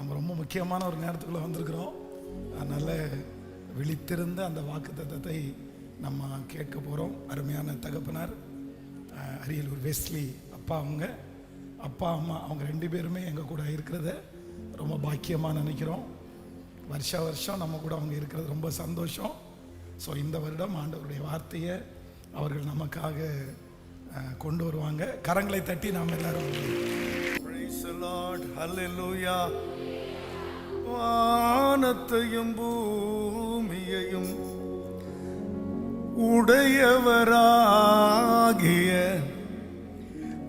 நம்ம ரொம்ப முக்கியமான ஒரு நேரத்துக்குள்ளே வந்திருக்கிறோம். அதனால் விழித்திருந்த அந்த வாக்குத்தத்தத்தை நம்ம கேட்க போகிறோம். அருமையான தகப்பனார் அரியலூர் வெஸ்லி அப்பா அம்மா அவங்க 2 பேருமே எங்கள் கூட இருக்கிறத ரொம்ப பாக்கியமாக நினைக்கிறோம். வருஷம் நம்ம கூட அவங்க இருக்கிறது ரொம்ப சந்தோஷம். ஸோ இந்த வருடம் ஆண்டவருடைய வார்த்தையை அவர்கள் நமக்காக கொண்டு வருவாங்க. கரங்களை தட்டி நாம் எல்லாரும் Praise the Lord. Hallelujah. வானத்தையும் பூமியையும் உடையவராகிய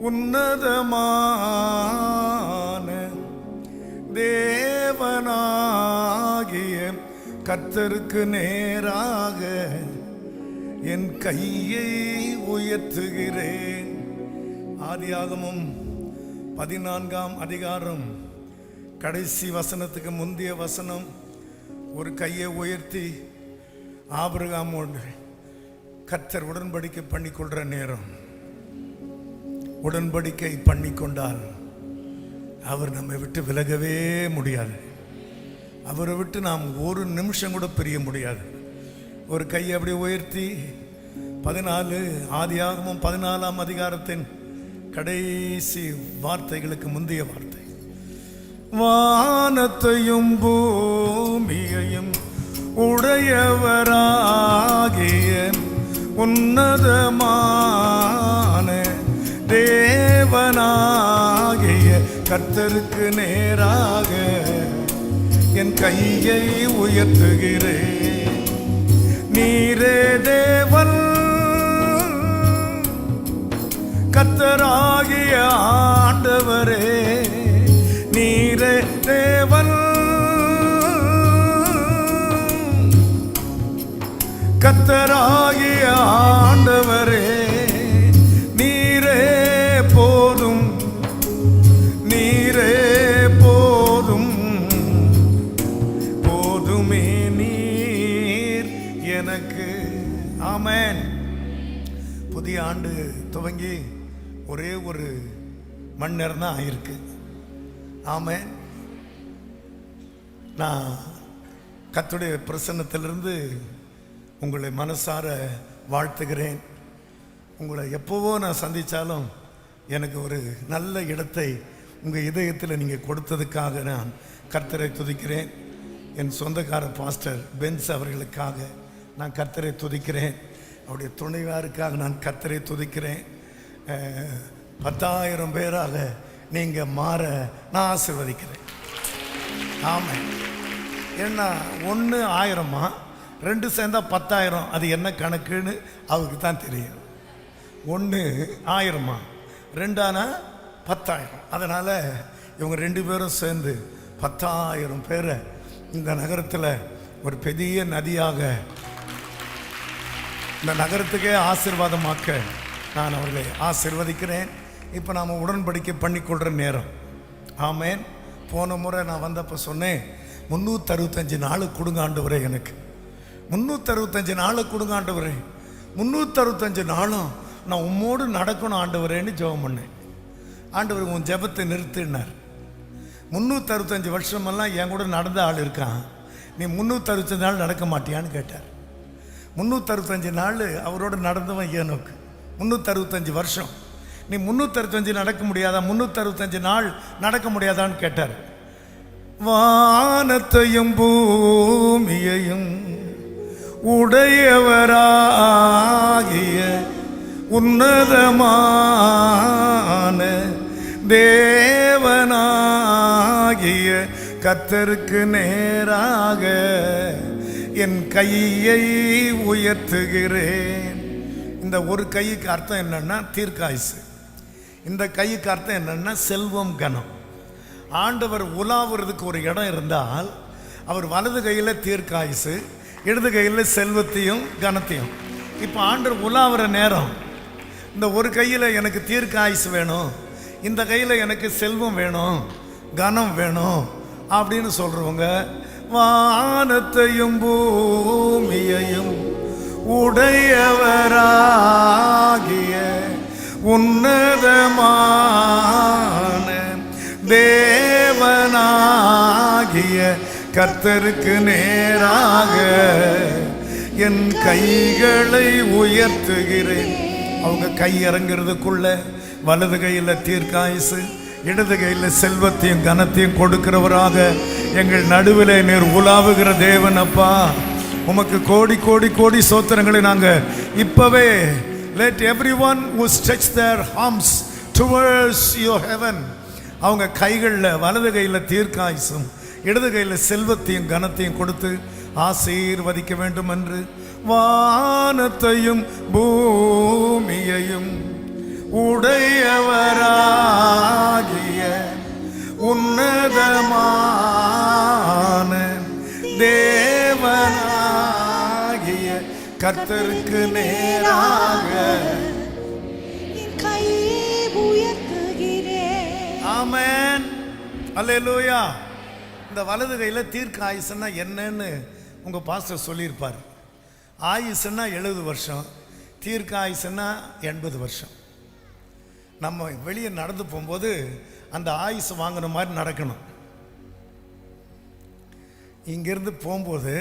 உன்னதமான தேவனாகிய கர்த்தருக்கு நேராக என் கையை உயர்த்துகிறேன். ஆதியாகமம் 14ஆம் அதிகாரம் கடைசி வசனத்துக்கு முந்தைய வசனம், ஒரு கையை உயர்த்தி ஆபிரகாமோடு கர்த்தர் உடன்படிக்கை பண்ணிக்கொள்கிற நேரம். உடன்படிக்கை பண்ணிக்கொண்டால் அவர் நம்மை விட்டு விலகவே முடியாது. அவரை விட்டு நாம் ஒரு நிமிஷம் கூட பிரிய முடியாது. ஒரு கையை அப்படி உயர்த்தி 14 ஆதியாகமம் 14ஆம் அதிகாரத்தின் கடைசி வார்த்தைகளுக்கு முந்தைய வார்த்தை, வானத்தையும் பூமியையும் உடையவராகிய உன்னதமான தேவனாகிய கர்த்தருக்கு நேராக என் கையை உயர்த்துகிறேன். நீரே தேவன், கர்த்தராகிய ஆண்டவரே, நீரே தேவன், கர்த்தராகிய ஆண்டவரே, நீரே போதும், நீரே போதும், போதுமே நீர் எனக்கு. ஆமென். புதிய ஆண்டு துவங்கி ஒரே ஒரு மணி நேரம் தான் ஆயிருக்கு. ஆமென். நான் கர்த்தருடைய பிரசன்னத்திலிருந்து உங்களை மனசார வாழ்த்துகிறேன். உங்களை எப்போவோ நான் சந்தித்தாலும் எனக்கு ஒரு நல்ல இடத்தை உங்கள் இதயத்தில் நீங்கள் கொடுத்ததுக்காக நான் கர்த்தரை துதிக்கிறேன். என் சொந்தக்கார பாஸ்டர் பென்ஸ் அவர்களுக்காக நான் கர்த்தரை துதிக்கிறேன். அவருடைய துணைவாருக்காக நான் கர்த்தரை துதிக்கிறேன். 10,000 பேராக நீங்கள் மாற நான் ஆசீர்வதிக்கிறேன். ஆமாம். ஏன்னா 1 1000மா 2 சேர்ந்தா 10,000. அது என்ன கணக்குன்னு அவருக்கு தான் தெரியும். 1 1000மா 2 ஆனா 10,000. அதனால் இவங்க 2 பேரும் சேர்ந்து 10,000 பேரை இந்த நகரத்தில் ஒரு பெரிய நதியாக இந்த நகரத்துக்கே ஆசீர்வாதமாக்க நான் அவர்களை ஆசீர்வதிக்கிறேன். இப்போ நாம் உடன்படிக்கை பண்ணிக்கொள்கிற நேரம். ஆமேன். போன முறை நான் வந்தப்போ சொன்னேன், 365 நாள் கொடுங்க ஆண்டவரே, எனக்கு 365 நாள் கொடுங்க ஆண்டவரே, 365 நாளும் நான் உம்மோடு நடக்கணும் ஆண்டவரேன்னு ஜெபம் பண்ணேன். ஆண்டவர் உன் ஜெபத்தை நிறுத்தினார். 365 வருஷமெல்லாம் என் கூட நடந்த ஆள் இருக்கான், நீ 365 நாள் நடக்க மாட்டியான்னு கேட்டார். 365 நாள் அவரோட நடந்தவன் ஏனோக்கு. 365 வருஷம் நீ 365 நடக்க முடியாதா, 365 நாள் நடக்க முடியாதான்னு கேட்டார். வானத்தையும் பூமியையும் உடையவராகிய உன்னதமான தேவனாகிய கர்த்தருக்கு நேராக என் கையை உயர்த்துகிறேன். இந்த ஒரு கைக்கு அர்த்தம் என்னன்னா தீர்க்காயுசு. இந்த கைக்கு அர்த்தம் என்னன்னா செல்வம், கனம். ஆண்டவர் உலாவுறதுக்கு ஒரு இடம் இருந்தால் அவர் வலது கையில் தீர்க்காயுசு, இடது கையில் செல்வத்தையும் கனத்தையும். இப்போ ஆண்டவர் உலாவுற நேரம், இந்த ஒரு கையில் எனக்கு தீர்க்காயுசு வேணும், இந்த கையில் எனக்கு செல்வம் வேணும், கனம் வேணும் அப்படின்னு சொல்கிறவங்க வானத்தையும் பூமியையும் உடையவராகிய உன்னதமான தேவனாகிய கர்த்தருக்கு நேராக என் கைகளை உயர்த்துகிறேன். அவங்க கை இறங்கிறதுக்குள்ள வலது கையில் தீர்க்காயுசு, இடது கையில் செல்வத்தையும் கனத்தையும் கொடுக்கிறவராக எங்கள் நடுவில் நீர் உலாவுகிற தேவன் அப்பா, உமக்கு கோடி கோடி கோடி சோத்திரங்களை நாங்கள் இப்பவே let everyone who stretch their arms towards your heaven, அவங்க கைகளில் வலது கையில் தீர்க்காயுசும் இடது கையில் செல்வத்தையும் கனத்தையும் கொடுத்து ஆசீர்வதிக்க வேண்டும் என்று வானத்தையும் பூமியையும் உடையவராகிய உன்னதமான தேவனாகிய கர்த்தருக்கு நேராக என் கையை உயர்த்துகிறேன். ஆமென், அல்லேலூயா. இந்த வலது கையில் தீர்க்க ஆயுசுன்னா என்னன்னு உங்கள் பாஸ்டர் சொல்லியிருப்பார். ஆயுசுன்னா 70 வருஷம், தீர்க்க ஆயுசுன்னா 80 வருஷம். நம்ம வெளியே நடந்து போகும்போது அந்த ஆயுசு வாங்கின மாதிரி நடக்கணும். இங்கேருந்து போகும்போது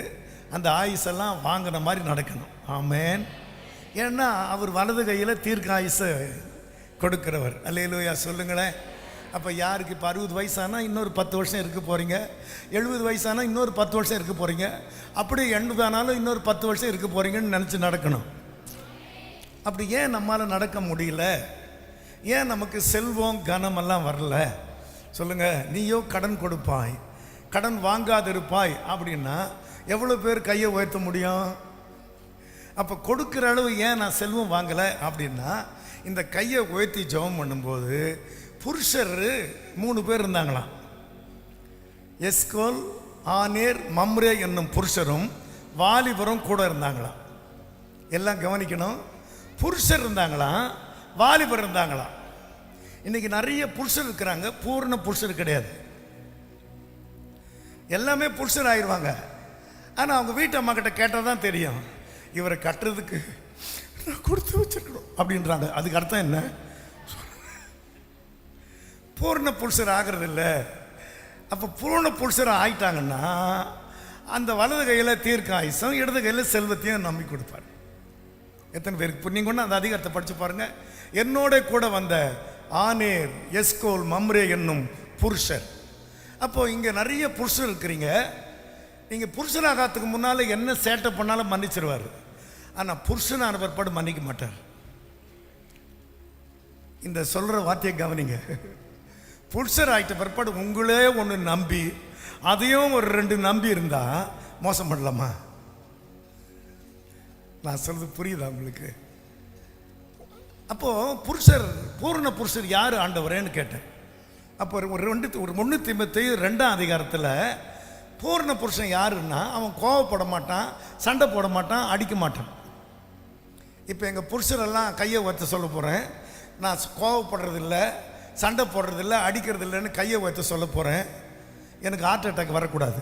அந்த ஆயுசெல்லாம் வாங்கின மாதிரி நடக்கணும். ஆமென். ஏன்னா அவர் வலது கையில் தீர்க்க ஆயுசை கொடுக்கிறவர். அல்லேலூயா சொல்லுங்களேன். அப்போ யாருக்கு இப்போ 60 வயசானா இன்னொரு 10 வருஷம் இருக்க போகிறீங்க, 70 வயசானா இன்னொரு 10 வருஷம் இருக்க போகிறீங்க, அப்படி 80 ஆனாலும் இன்னொரு 10 வருஷம் இருக்க போகிறீங்கன்னு நினச்சி நடக்கணும். அப்படி ஏன் நம்மளால் நடக்க முடியல? ஏன் நமக்கு செல்வம் கனமெல்லாம் வரல? சொல்லுங்கள். நீயோ கடன் கொடுப்பாய், கடன் வாங்காதிருப்பாய் அப்படின்னா எவ்வளோ பேர் கையை உயர்த்த முடியும்? அப்போ கொடுக்குற அளவு ஏன் நான் செல்வம் வாங்கலை அப்படின்னா, இந்த கையை உயர்த்தி ஜெபம் பண்ணும்போது புருஷர் 3 பேர் இருந்தாங்களாம். எஸ்கோல், ஆனேர், மம்ரே என்னும் புருஷரும் வாலிபரும் கூட இருந்தாங்களாம். எல்லாம் கவனிக்கணும். புருஷர் இருந்தாங்களாம், வாலிபர் இருந்தாங்களாம். இன்னைக்கு நிறைய புருஷர் இருக்கிறாங்க, பூர்ண புருஷர் கிடையாது. எல்லாமே புருஷர் ஆயிடுவாங்க. ஆனால் அவங்க வீட்டு அம்மா கிட்ட கேட்டால் தான் தெரியும், இவரை கட்டுறதுக்கு நான் கொடுத்து வச்சிருக்கணும் அப்படின்றாங்க. அதுக்கு அர்த்தம் என்ன? பூர்ண புருஷர் ஆகிறது இல்லை. அப்போ பூர்ண புருஷர் ஆயிட்டாங்கன்னா அந்த வலது கையில் தீர்க்க ஆயுசம், இடது கையில் செல்வத்தையும் நம்பி கொடுப்பார். எத்தனை பேருக்கு புண்ணியம் கொண்டு அந்த அதிகாரத்தை படித்து பாருங்கள். என்னோட கூட வந்த ஆனேர், எஸ்கோல், மம்ரே என்னும் புருஷர். அப்போது இங்கே நிறைய புருஷர் இருக்கிறீங்க. நீங்கள் புருஷனாகிறதுக்கு முன்னால் என்ன சேட்டை பண்ணாலும் மன்னிச்சிருவார். ஆனால் புருஷனான பிற்பாடு மன்னிக்க மாட்டார். இந்த சொல்கிற வார்த்தையை கவனிங்க. புருஷர் ஆகிட்ட பிற்பாடு உங்களே ஒன்று நம்பி அதையும் ஒரு 2 நம்பி இருந்தால் மோசம் பண்ணலாமா? நான் சொல்றது புரியுதா உங்களுக்கு? அப்போது புருஷர், பூர்ண புருஷர் யார் ஆண்டவரேன்னு கேட்டேன். அப்போ ஒரு 1 தீமோத்தேயு 2ஆம் அதிகாரத்தில் பூர்ண புருஷன் யாருன்னா அவன் கோவப்பட மாட்டான், சண்டை போட மாட்டான், அடிக்க மாட்டான். இப்போ எங்கள் புருஷரெல்லாம் கையை உயர்த்த சொல்ல போகிறேன். நான் கோவப்படுறதில்ல, சண்டை போடுறதில்ல, அடிக்கிறது இல்லைன்னு கையை உயர்த்த சொல்ல போகிறேன். எனக்கு ஹார்ட் அட்டாக் வரக்கூடாது.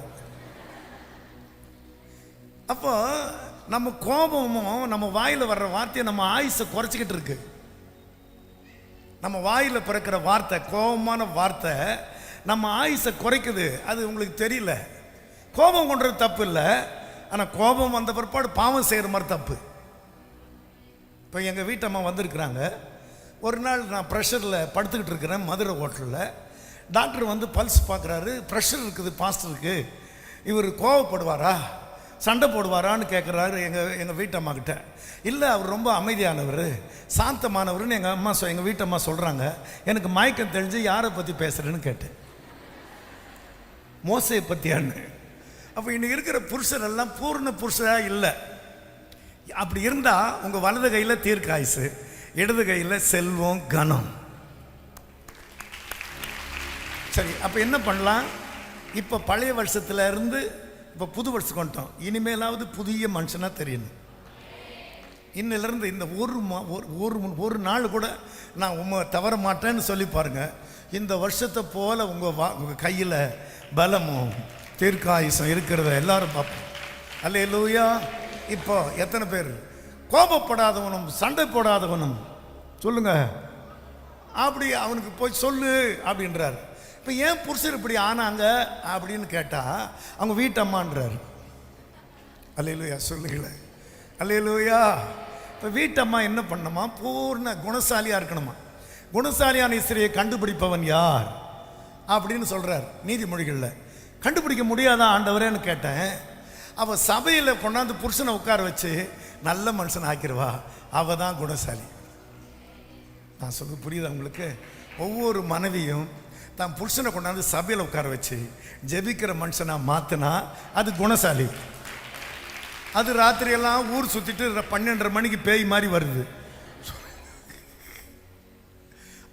அப்போ நம்ம கோபமும் நம்ம வாயில் வர்ற வார்த்தையை நம்ம ஆயுசை குறைச்சிக்கிட்டு இருக்கு. நம்ம வாயில் பிறக்கிற வார்த்தை, கோபமான வார்த்தை நம்ம ஆயுசை குறைக்குது. அது உங்களுக்கு தெரியல. கோபம் கொண்டது தப்பு இல்லை, ஆனால் கோபம் வந்த பிற்பாடு பாவம் செய்கிற மாதிரி தப்பு. இப்போ எங்கள் வீட்டு அம்மா வந்திருக்கிறாங்க. ஒரு நாள் நான் ப்ரெஷரில் படுத்துக்கிட்டு இருக்கிறேன் மதுரை ஹோட்டலில். டாக்டர் வந்து பல்ஸ் பார்க்குறாரு. ப்ரெஷர் இருக்குது பாஸ்டருக்கு, இவர் கோவப்படுவாரா, சண்டை போடுவாரான்னு கேட்குறாரு எங்கள் வீட்டு அம்மா கிட்ட. இல்லை, அவர் ரொம்ப அமைதியானவர், சாந்தமானவர்னு எங்கள் வீட்டு அம்மா சொல்கிறாங்க. எனக்கு மயக்கம் தெளிஞ்சு யாரை பற்றி பேசுகிறேன்னு கேட்டேன். மோசையை பற்றியான்னு. அப்போ இன்னைக்கு இருக்கிற புருஷர் எல்லாம் பூர்ண புருஷராக இல்லை. அப்படி இருந்தால் உங்கள் வலது கையில் தீர்க்க ஆயுசு, இடது கையில் செல்வம், கனம். சரி, அப்போ என்ன பண்ணலாம்? இப்போ பழைய வருஷத்துல இருந்து இப்போ புது வருஷத்துக்கு வந்துட்டோம். இனிமேலாவது புதிய மனுஷனாக தெரியணும். இன்னிலிருந்து இந்த ஒரு நாள் கூட நான் உண்மை தவற மாட்டேன்னு சொல்லி பாருங்கள். இந்த வருஷத்தை போல் உங்கள் கையில் பலமும் தீர்க்காயுசம் இருக்கிறத எல்லாரும் பார்ப்போம். அல்லேலூயா. இப்போ எத்தனை பேர் கோபப்படாதவனும் சண்டை போடாதவனும் சொல்லுங்க, அப்படி அவனுக்கு போய் சொல்லு அப்படின்றார். இப்போ ஏன் புருஷர் இப்படி ஆனாங்க அப்படின்னு கேட்டால் அவங்க வீட்டம்மான்றார். அல்லேலூயா சொல்லுங்களேன், அல்லேலூயா. இப்போ வீட்டம்மா என்ன பண்ணணுமா? பூர்ண குணசாலியாக இருக்கணுமா. குணசாலியான ஸ்திரியை கண்டுபிடிப்பவன் யார் அப்படின்னு சொல்கிறார் நீதிமொழிகளில். கண்டுபிடிக்க முடியாதா ஆண்டவரேன்னு கேட்டேன். அவள் சபையில் கொண்டாந்து புருஷனை உட்கார வச்சு நல்ல மனுஷன் ஆக்கிடுவா, அவள் தான் குணசாலி. நான் சொல்ல புரியுதா உங்களுக்கு? ஒவ்வொரு மனைவியும் தான் புருஷனை கொண்டாந்து சபையில் உட்கார வச்சு ஜெபிக்கிற மனுஷனாக மாற்றினா அது குணசாலி. அது ராத்திரியெல்லாம் ஊர் சுற்றிட்டு 12:30 மணிக்கு பேய் மாதிரி வருது.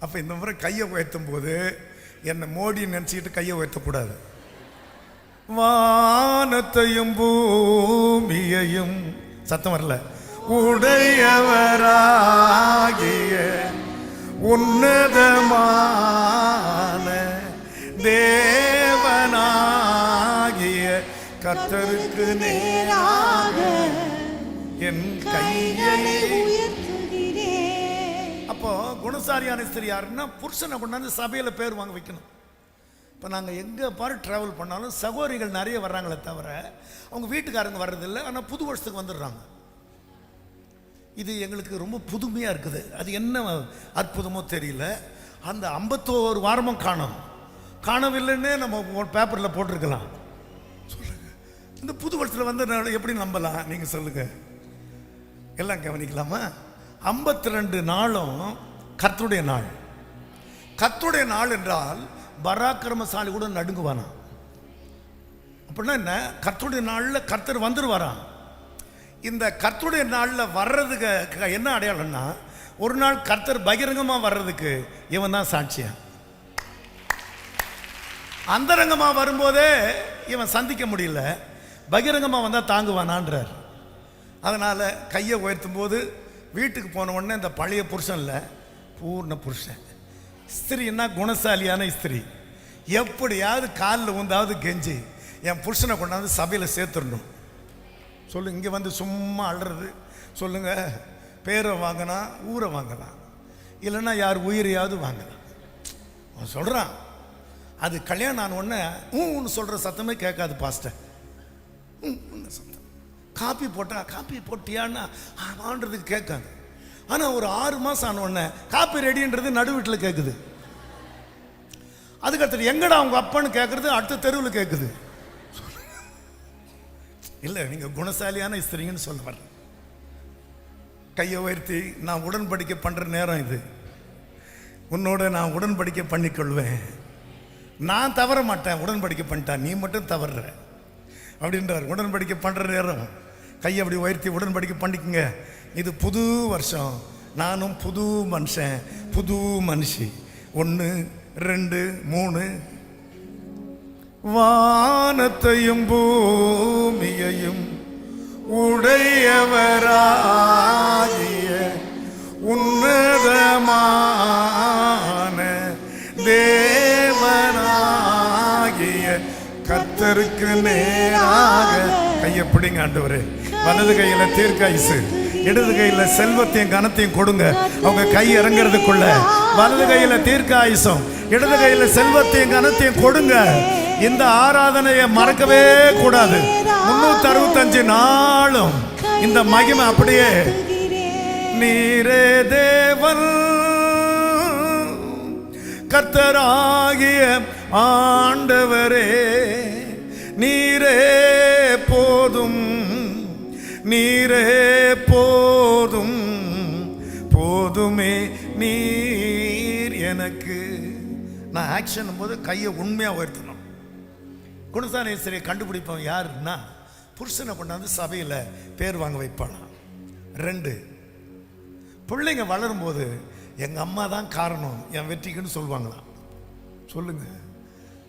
அப்போ இந்த முறை கையை உயர்த்தும் போது என்னை மோடி நினச்சிக்கிட்டு கையை உயர்த்தக்கூடாது. வானத்தையும் பூமியையும், சத்தம் வரல, உடையவராகிய உன்னதமான தேவனாகிய கர்த்தருக்கு நேராக என் கையை உயர்த்துகிறேன். அப்போ குணசாலியான ஸ்திரீ யாருன்னா புருஷனை கொண்டாந்து சபையில் பேர் வாங்க வைக்கணும். இப்போ நாங்கள் எங்கே பாரு ட்ராவல் பண்ணாலும் சகோதரிகள் நிறைய வர்றாங்களே தவிர அவங்க வீட்டுக்காரங்க வர்றதில்லை. ஆனால் புது வருஷத்துக்கு வந்துடுறாங்க. இது எங்களுக்கு ரொம்ப புதுமையாக இருக்குது. அது என்ன அற்புதமோ தெரியல. அந்த 51 வாரமும் காணவில்லைன்னே நம்ம பேப்பரில் போட்டிருக்கலாம். சொல்லுங்க, இந்த புது வருஷத்தில் வந்து எப்படி நம்பலாம்? நீங்கள் சொல்லுங்கள், எல்லாம் கவனிக்கலாமா? 52 நாளும் கர்த்தருடைய நாள். கர்த்தருடைய நாள் என்றால் பராக்கிரமசாலி கூட நடுங்குவானா. அப்படின்னா என்ன? கர்த்தருடைய நாளில் கர்த்தர் வந்துடுவாராம். இந்த கர்த்தருடைய நாளில் வர்றதுக்கு என்ன அடையாளம்னா, ஒரு நாள் கர்த்தர் பகிரங்கமாக வர்றதுக்கு இவன் தான் சாட்சியா. அந்தரங்கமாக வரும்போதே இவன் சந்திக்க முடியல, பகிரங்கமாக வந்தால் தாங்குவானான்றார். அதனால் கையை உயர்த்தும் போது வீட்டுக்கு போன உடனே இந்த பழைய புருஷன் இல்லை, பூர்ண புருஷன். ஸ்திரீன்னா குணசாலியான ஸ்திரீ. எப்படியாவது காலில் ஊந்தாவது கெஞ்சி என் புருஷனை கொண்டாந்து சபையில் சேர்த்துடணும். சொல்லு, இங்கே வந்து சும்மா அழுறது. சொல்லுங்க, பேரை வாங்கினா ஊரை வாங்கலாம், இல்லைன்னா யார் உயிரையாவது வாங்கலாம். அவன் சொல்கிறான், அது கல்யாணம் ஆன உடனே ஊன்னு சொல்கிற சத்தமே கேட்காது பாஸ்டர். சத்தம் காப்பி போட்டா, காப்பி போட்டியான்னா ஆன்றதுக்கு கேட்காது. ஆனால் ஒரு 6 மாதம் ஆன உடனே காப்பி ரெடின்றது நடு வீட்டில் கேட்குது. அதுக்கடுத்து எங்கடா அவங்க அப்பன்னு கேட்குறது அடுத்த தெருவில் கேட்குது. இல்லை, நீங்கள் குணசாலியான ஸ்திரீங்கன்னு சொல்ல வர்றேன். கையை உயர்த்தி நான் உடன்படிக்கை பண்ணுற நேரம் இது. உன்னோட நான் உடன்படிக்கை பண்ணிக்கொள்வேன். நான் தவற மாட்டேன், உடன்படிக்கை பண்ணிட்டேன், நீ மட்டும் தவறுற அப்படின்றார். உடன்படிக்கை பண்ணுற நேரம் கையை அப்படி உயர்த்தி உடன்படிக்கை பண்ணிக்கங்க. இது புது வருஷம், நானும் புது மனுஷன், புது மனுஷி. 1 2 3. வானத்தையும் பூமியையும் உடையவராகிய உன்னதமான தேவனாகிய கர்த்தருக்கு நேராக கையை பிடிங்க ஆண்டவரே. வலது கையில தீர்க்காயுசு, இடது கையில செல்வத்தையும் கனத்தையும் கொடுங்க. அவங்க கை இறங்குறதுக்குள்ள வலது கையில தீர்க்காயுசம், இடது கையில செல்வத்தையும் கனத்தையும் கொடுங்க. இந்த ஆராதனையை மறக்கவே கூடாது. 365 நாளும் இந்த மகிமை அப்படியே. நீரே தேவன் கர்த்தராகிய ஆண்டவரே, நீரே போதும், நீரே போதும், போதுமே நீர் எனக்கு. நான் ஆக்ஷன் போது கையை உண்மையாக உயர்த்தணும். குணசாலேஸ்வரியை கண்டுபிடிப்பவன் யாருன்னா புருஷனை கொண்டாந்து சபையில் பேர் வாங்க வைப்பானா. 2, பிள்ளைங்க வளரும்போது எங்கள் அம்மா தான் காரணம் என் வெற்றிக்குன்னு சொல்லுவாங்களாம். சொல்லுங்க,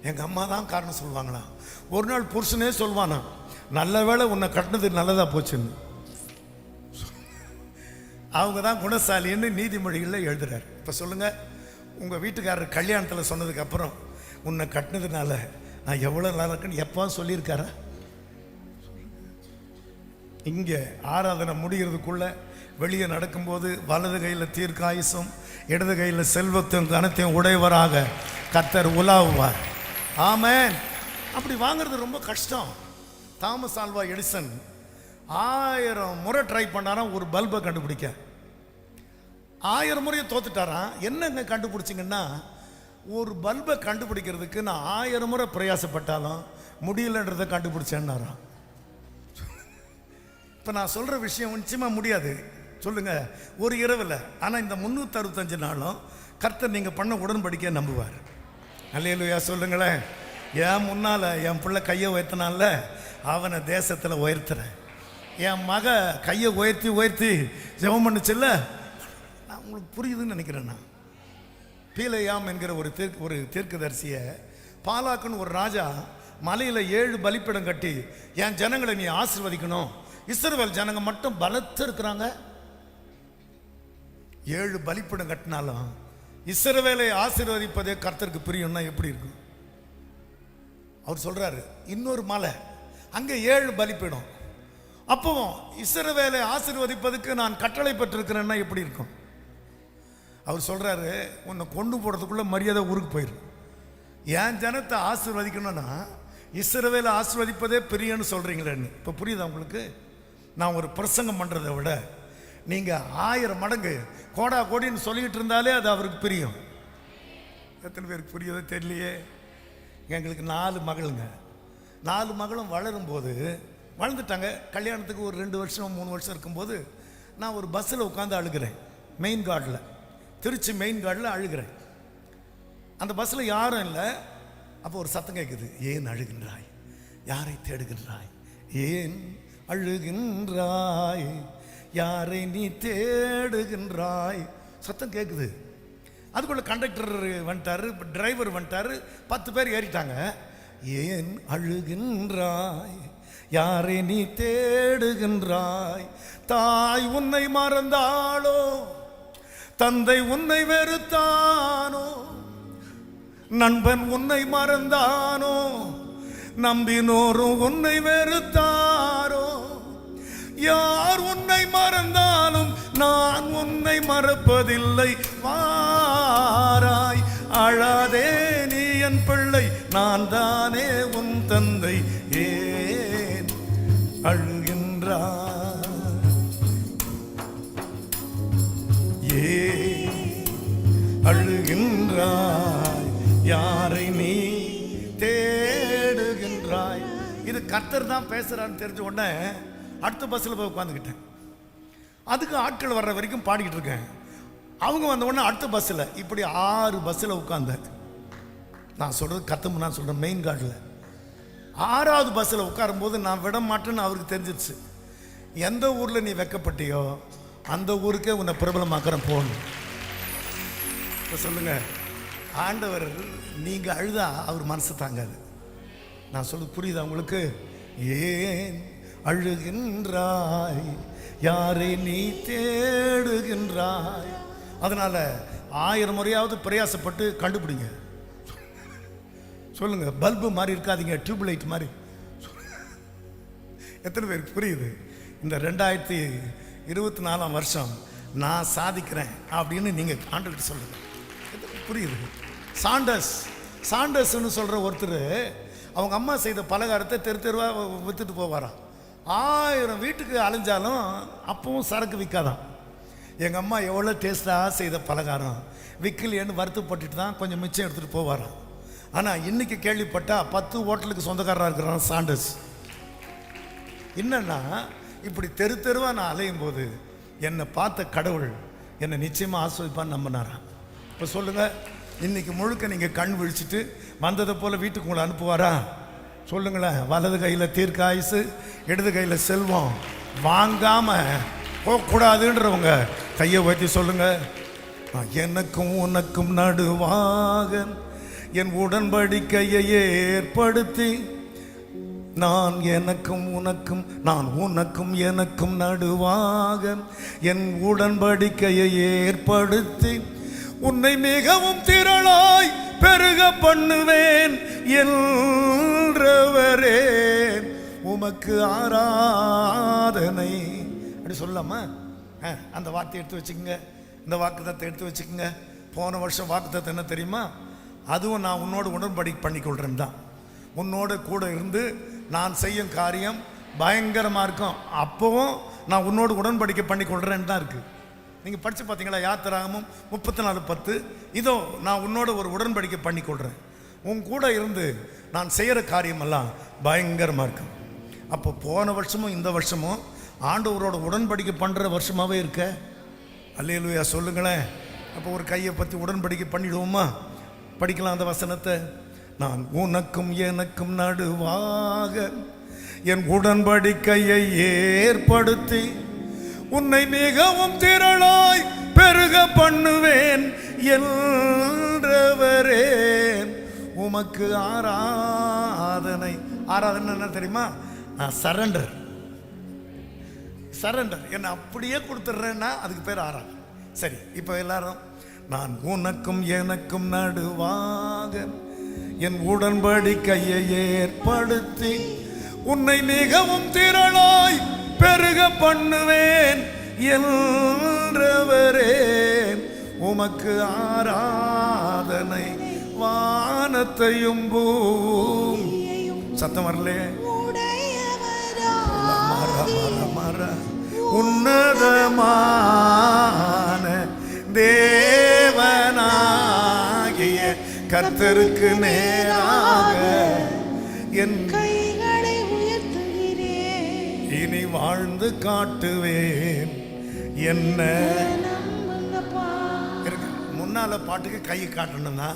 எங்கள் அம்மா தான் காரணம் சொல்லுவாங்களாம். ஒரு நாள் புருஷனே சொல்வானா, நல்ல வேளை உன்னை கட்டினது நல்லதாக போச்சுன்னு. அவங்க தான் குணசாலின்னு நீதிமொழிகளில் எழுதுறாரு. இப்போ சொல்லுங்கள், உங்கள் வீட்டுக்காரர் கல்யாணத்தில் சொன்னதுக்கப்புறம் உன்னை கட்டினதுனால நான் எவ்வளோ நல்லா இருக்குன்னு எப்போ சொல்லியிருக்காரா? இங்கே ஆராதனை முடிகிறதுக்குள்ள வெளியே நடக்கும்போது வலது கையில் தீர்க்காயுசும் இடது கையில் செல்வத்தையும் கனத்தையும் உடையவராக கர்த்தர் உலாவுவார். ஆமென். அப்படி வாங்குறது ரொம்ப கஷ்டம். தாமஸ் ஆல்வா எடிசன் 1000 முறை ட்ரை பண்ணாராம் ஒரு பல்பை கண்டுபிடிக்க. 1000 முறையை தோத்துட்டாராம். என்னங்க கண்டுபிடிச்சிங்கன்னா, ஒரு பல்பை கண்டுபிடிக்கிறதுக்கு நான் 1000 முறை பிரயாசப்பட்டாலும் முடியலன்றதை கண்டுபிடிச்சேன்னாராம். இப்போ நான் சொல்கிற விஷயம் நிச்சயமாக முடியாது சொல்லுங்க ஒரு இரவில். ஆனால் இந்த 365 நாளும் கர்த்தர் நீங்கள் பண்ண உடன்படிக்கையை நம்புவார். அல்லேலூயா சொல்லுங்களேன். என் முன்னால் என் பிள்ளை கையை உயர்த்தினால அவனை தேசத்தில் உயர்த்துறேன். என் மக கையை உயர்த்தி உயர்த்தி ஜெபம் பண்ணுச்சுல்ல, நான் உங்களுக்கு புரியுதுன்னு நினைக்கிறேன். நான் பீலையாம் என்கிற ஒரு தீர்க்கதரிசியை பாலாக்குன்னு ஒரு ராஜா மலையில் 7 பலிப்பிடம் கட்டி என் ஜனங்களை நீ ஆசீர்வதிக்கணும், இஸ்ரவேல் ஜனங்க மட்டும் பலத்து இருக்கிறாங்க. 7 பலிப்பிடம் கட்டினாலும் இஸ்ரவேலை ஆசீர்வதிப்பதே கர்த்தருக்கு பிரியம்னா எப்படி இருக்கும்? அவர் சொல்றாரு இன்னொரு மலை அங்கே 7 பலிப்பிடம், அப்போ இஸ்ரவேலை ஆசீர்வதிப்பதுக்கு நான் கட்டளை பெற்றிருக்கிறேன்னா எப்படி இருக்கும்? அவர் சொல்றாரு உன்னை கொண்டு போடுறதுக்குள்ள மரியாதை ஊருக்கு போயிரு. என் ஜனத்தை ஆசீர்வதிக்கணும்னா இஸ்ரவேலை ஆசீர்வதிப்பதே பிரியன்னு சொல்றீங்களேன்னு இப்போ புரியுதா உங்களுக்கு? நான் ஒரு பிரசங்கம் பண்றதை விட நீங்க 1000 மடங்கு கோடா கோடின்னு சொல்லிக்கிட்டு இருந்தாலே அது அவருக்கு பிரியும். எத்தனை பேருக்கு புரியுதோ தெரியலையே. எங்களுக்கு 4 மகளுங்க. 4 மகளும் வளரும்போது வளர்ந்துட்டாங்க. கல்யாணத்துக்கு ஒரு 2 வருஷம் 3 வருஷம் இருக்கும்போது நான் ஒரு பஸ்ஸில் உட்காந்து அழுகிறேன். மெயின் கார்டில், திருச்சி மெயின் கார்டில் அழுகிறேன். அந்த பஸ்ஸில் யாரும் இல்லை. அப்போ ஒரு சத்தம் கேட்குது, ஏன் அழுகின்றாய், யாரை தேடுகின்றாய், ஏன் அழுகின்றாய், யாரை நீ தேடுகின்றாய், சத்தம் கேட்குது. அதுக்குள்ள கண்டக்டர் வந்துட்டாரு, டிரைவர் வந்துட்டாரு, 10 பேர் ஏறிட்டாங்க. ஏன் அழுகின்றாய், யாரை நீ தேடுகின்றாய், தாய் உன்னை மறந்தாளோ, தந்தை உன்னை வெறுத்தானோ, நண்பன் உன்னை மறந்தானோ, நம்பினோரும் உன்னை வெறுத்தாரோ, யார் உன்னை மறந்தாலும் நான் உன்னை மறப்பதில்லை, வாராய் அழாதே நீ என் பிள்ளை, நான் தானே உன் தந்தை, ஏன் அழுகின்றாய், ஏன் அழுகின்றாய், யாரை நீ தேடுகின்றாய். இது கர்த்தர் தான் பேசுறான்னு தெரிஞ்ச உடனே அடுத்த பஸ்ஸில் போய் உட்காந்துக்கிட்டேன். அதுக்கு ஆட்கள் வர்ற வரைக்கும் பாடிக்கிட்டு இருக்கேன். அவங்க வந்த உடனே அடுத்த பஸ்ஸில் இப்படி 6 பஸ்ஸில் உட்காந்தேன். நான் சொல்கிறது கத்தம், நான் சொல்கிறேன் மெயின் கார்டில் 6வது பஸ்ஸில் உட்காரும்போது நான் விட மாட்டேன்னு அவருக்கு தெரிஞ்சிருச்சு. எந்த ஊரில் நீ வைக்கப்பட்டியோ அந்த ஊருக்கே உன்னை பிரபலமாக்குறேன் போகணும். இப்போ சொல்லுங்கள், ஆண்டவர் நீங்கள் அழுதா அவர் மனசு தாங்காது. நான் சொல்ல புரியுதா உங்களுக்கு? ஏன் அழுகின்றாய், யாரை நீ தேடுகின்றாய். அதனால 1000 முறையாவது பிரயாசப்பட்டு கண்டுபிடிங்க. சொல்லுங்க, பல்பு மாதிரி இருக்காதீங்க, டியூப் லைட் மாதிரி. எத்தனை பேருக்கு புரியுது? இந்த 2024ஆம் வருஷம் நான் சாதிக்கிறேன் அப்படின்னு நீங்க ஆண்டவர்கிட்ட சொல்லுங்க. புரியுது? சாண்டர்ஸ்ன்னு சொல்ற ஒருத்தர் அவங்க அம்மா செய்த பலகாரத்தை தெருவா வித்துட்டு போவாராம். 1000 வீட்டுக்கு அலைஞ்சாலும் அப்பவும் சரக்கு விற்காதான். எங்கள் அம்மா எவ்வளோ டேஸ்டாக செய்த பலகாரம் விற்கலையேன்னு வருத்தப்பட்டுட்டு தான் கொஞ்சம் மிச்சம் எடுத்துகிட்டு போவாராம். ஆனால் இன்னைக்கு கேள்விப்பட்டால் 10 ஹோட்டலுக்கு சொந்தக்காரராக இருக்கிறான் சாண்டர்ஸ். என்னன்னா, இப்படி தெருவாக நான் அலையும் போது என்னை பார்த்த கடவுள் என்னை நிச்சயமாக ஆஸ்வதிப்பான்னு நம்பினாரான். இப்போ சொல்லுங்கள், இன்னைக்கு முழுக்க நீங்கள் கண் விழிச்சிட்டு வந்ததை போல் வீட்டுக்கு உங்களை அனுப்புவாரா? சொல்லுங்களேன். வலது கையில் தீர்க்காயுசு, இடது கையில் செல்வம் வாங்காமல் போகக்கூடாதுன்றவங்க கையை உயர்த்தி சொல்லுங்க. எனக்கும் உனக்கும் நடுவாக என் உடன்படிக்கையை ஏற்படுத்தி, நான் எனக்கும் உனக்கும், நான் உனக்கும் எனக்கும் நடுவாக என் உடன்படிக்கையை ஏற்படுத்தி உன்னை மிகவும் திரளாய் பெருக பண்ணுவேன் என்றவரே உமக்கு ஆராதனை. அப்படி சொல்லலாமா? அந்த வார்த்தையை எடுத்து வச்சுக்கோங்க, இந்த வாக்குத்தத்தை எடுத்து வச்சுக்கோங்க. போன வருஷம் வாக்குத்தத்தை என்ன தெரியுமா? அதுவும் நான் உன்னோடு உடன்படிக்கை பண்ணிக்கொள்கிறேன் தான். உன்னோடு கூட இருந்து நான் செய்யும் காரியம் பயங்கரமாக இருக்கும், அப்போவும் நான் உன்னோடு உடன்படிக்கை பண்ணிக்கொள்கிறேன்னு தான் இருக்குது. நீங்கள் படித்து பார்த்தீங்களா? யாத்திராகமம் 34:10. இதோ நான் உன்னோட ஒரு உடன்படிக்கை பண்ணிக்கொள்கிறேன், உன் கூட இருந்து நான் செய்கிற காரியமெல்லாம் பயங்கரமாக இருக்கும். அப்போ போன வருஷமும் இந்த வருஷமும் ஆண்டவரோட உடன்படிக்கை பண்ணுற வருஷமாகவே இருக்க. அல்லேலூயா சொல்லுங்களேன். அப்போ ஒரு கையை பற்றி உடன்படிக்கை பண்ணிடுவோமா? படிக்கலாம் அந்த வசனத்தை. நான் உனக்கும் எனக்கும் நடுவாக என் உடன்படிக்கையை ஏற்படுத்தி உன்னை மிகவும் திரளாய் பெருக பண்ணுவேன் என்றவரே உமக்கு ஆராதனை. ஆராதனை என்ன தெரியுமா? நான் சரண்டர் என்னை அப்படியே கொடுத்துட்றேன்னா அதுக்கு பேர் ஆராதனை. சரி, இப்போ எல்லாரும் நான் உனக்கும் எனக்கும் நடுவாக என் உடன்படிக்கையை ஏற்படுத்தி உன்னை மிகவும் திரளாய் பெருக பண்ணுவேன் என்றவரே உமக்கு ஆராதனை. வானத்தையும் பூமியையும் சத்தம் வரலே உன்னதமான தேவனாகிய கர்த்தருக்கு நேராக என் கைகளை உயர்த்துகிறேன், இனி வாழ்ந்து காட்டுவேன் என்ன. முன்னால பாட்டுக்கு கையை காட்டணும்னா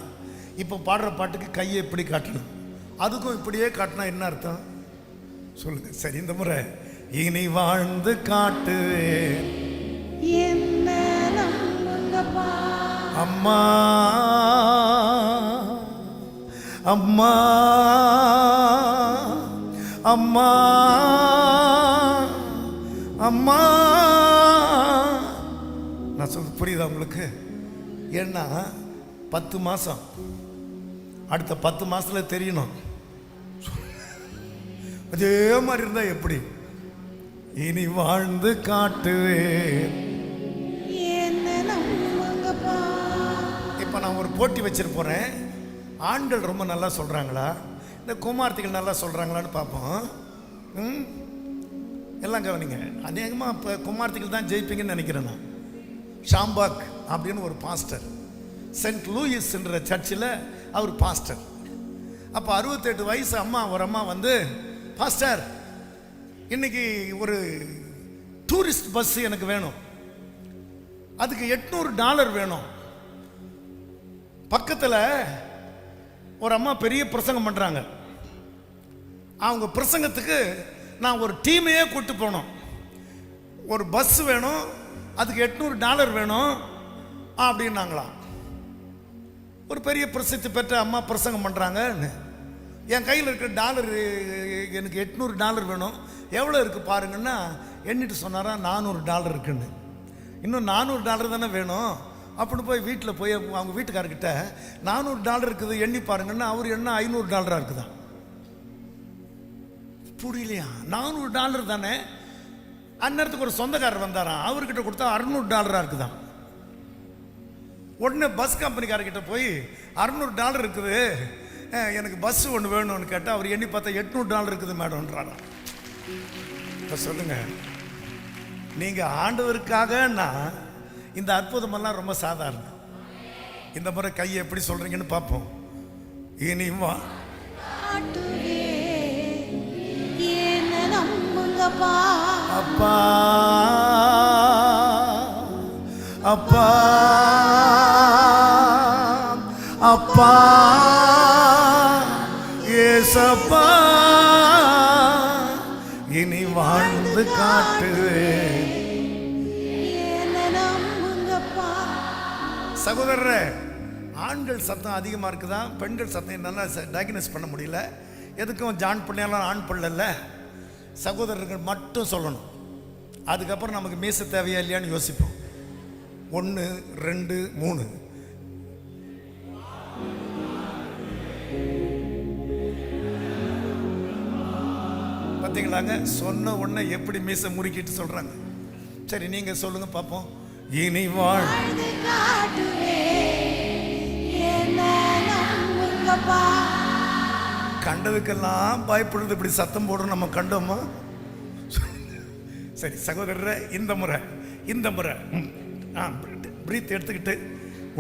இப்போ பாடுற பாட்டுக்கு கையை எப்படி காட்டணும்? அதுக்கும் இப்படியே காட்டினா என்ன அர்த்தம் சொல்லுங்க? சரி, இந்த முறை இனி வாழ்ந்து காட்டுவேன் என்ன நம்புங்கப்பா. அம்மா அம்மா அம்மா அம்மா. நான் சொல்றது புரியுதா உங்களுக்கு? ஏன்னா 10 மாதம், அடுத்த 10 மாசத்துல தெரியணும். அதே மாதிரி இருந்தா எப்படி? இனி வாழ்ந்து காட்டுவேன். இப்போ நான் ஒரு போட்டி வச்சிட்டு போறேன். ஆண்கள் ரொம்ப நல்லா சொல்றாங்களா, இந்த குமார்த்திகள் நல்லா சொல்றாங்களான்னு பார்ப்போம். எல்லாம் கவனிங்க. அநேகமாக இப்போ குமார்த்திகள் தான் ஜெயிப்பீங்கன்னு நினைக்கிறேன் நான். ஷாம்பாக் அப்படின்னு ஒரு பாஸ்டர், சென்ட் லூயிஸ் என்ற சர்ச்சில் அவர் பாஸ்டர். அப்போ 68 வயசு அம்மா, ஒரு அம்மா வந்து, பாஸ்டர் இன்னைக்கு ஒரு டூரிஸ்ட் பஸ் எனக்கு வேணும், அதுக்கு $800 வேணும். பக்கத்தில் ஒரு அம்மா பெரிய பிரசங்கம் பண்ணுறாங்க, அவங்க பிரசங்கத்துக்கு நான் ஒரு டீமையே கூட்டு போனோம், ஒரு பஸ் வேணும், அதுக்கு $800 வேணும் அப்படின்னாங்களாம். ஒரு பெரிய பிரசித்தி பெற்ற அம்மா பிரசங்கம் பண்ணுறாங்க. என் கையில் இருக்கிற டாலர், எனக்கு $800 வேணும், எவ்வளோ இருக்குது பாருங்கன்னா எண்ணிட்டு சொன்னாரா $400 இருக்குன்னு. இன்னும் $400 தானே வேணும் அப்படின்னு போய் வீட்டில் போய் அவங்க வீட்டுக்காரர்கிட்ட $400 இருக்குது எண்ணி பாருங்கன்னா அவர் என்ன $500 இருக்குதான். புரியலையா? $400 தானே. அந்நேரத்துக்கு ஒரு சொந்தக்காரர் வந்தாராம், அவர்கிட்ட கொடுத்தா $600 இருக்குதான். உடனே பஸ் கம்பெனிக்காரர்கிட்ட போய் $600 இருக்குது, எனக்கு பஸ் ஒன்று வேணும்னு கேட்டால் அவர் எண்ணி பார்த்தா $800 இருக்குது மேடம்ன்றாரா. இப்போ சொல்லுங்க, நீங்கள் ஆண்டவருக்காகனா இந்த அற்புதமெல்லாம் ரொம்ப சாதாரணம். இந்த முறை கையை எப்படி சொல்றீங்கன்னு பார்ப்போம். இனி வா அப்பா அப்பா அப்பா ஏசப்பா இனி வாழ்ந்து காட்டுவேன். சகோதரரே, ஆண்கள் சத்தம் அதிகமாக இருக்குதா, பெண்கள் சத்தம் என்னன்னா டயக்னோஸ் பண்ண முடியல. எதுக்கும் ஜான் பண்ணாலும் ஆண் பண்ணல, சகோதரர்கள் மட்டும் சொல்லணும். அதுக்கப்புறம் நமக்கு மீச தேவையா இல்லையான்னு யோசிப்போம். 1 2 3 பார்த்தீங்களாங்க, சொன்ன உடனே எப்படி மீச முறுக்கிட்டு சொல்றாங்க. சரி, நீங்க சொல்லுங்க பார்ப்போம். இனி வாழ்ந்து காட்டுவேன். நம்புங்கப்பா. கண்டதுக்கெல்லாம் பயப்படுறது இப்படி சத்தம் போடுறோம் நம்ம கண்டோமா? சரி சகோதரரை, இந்த முறை பிரீத் எடுத்துக்கிட்டு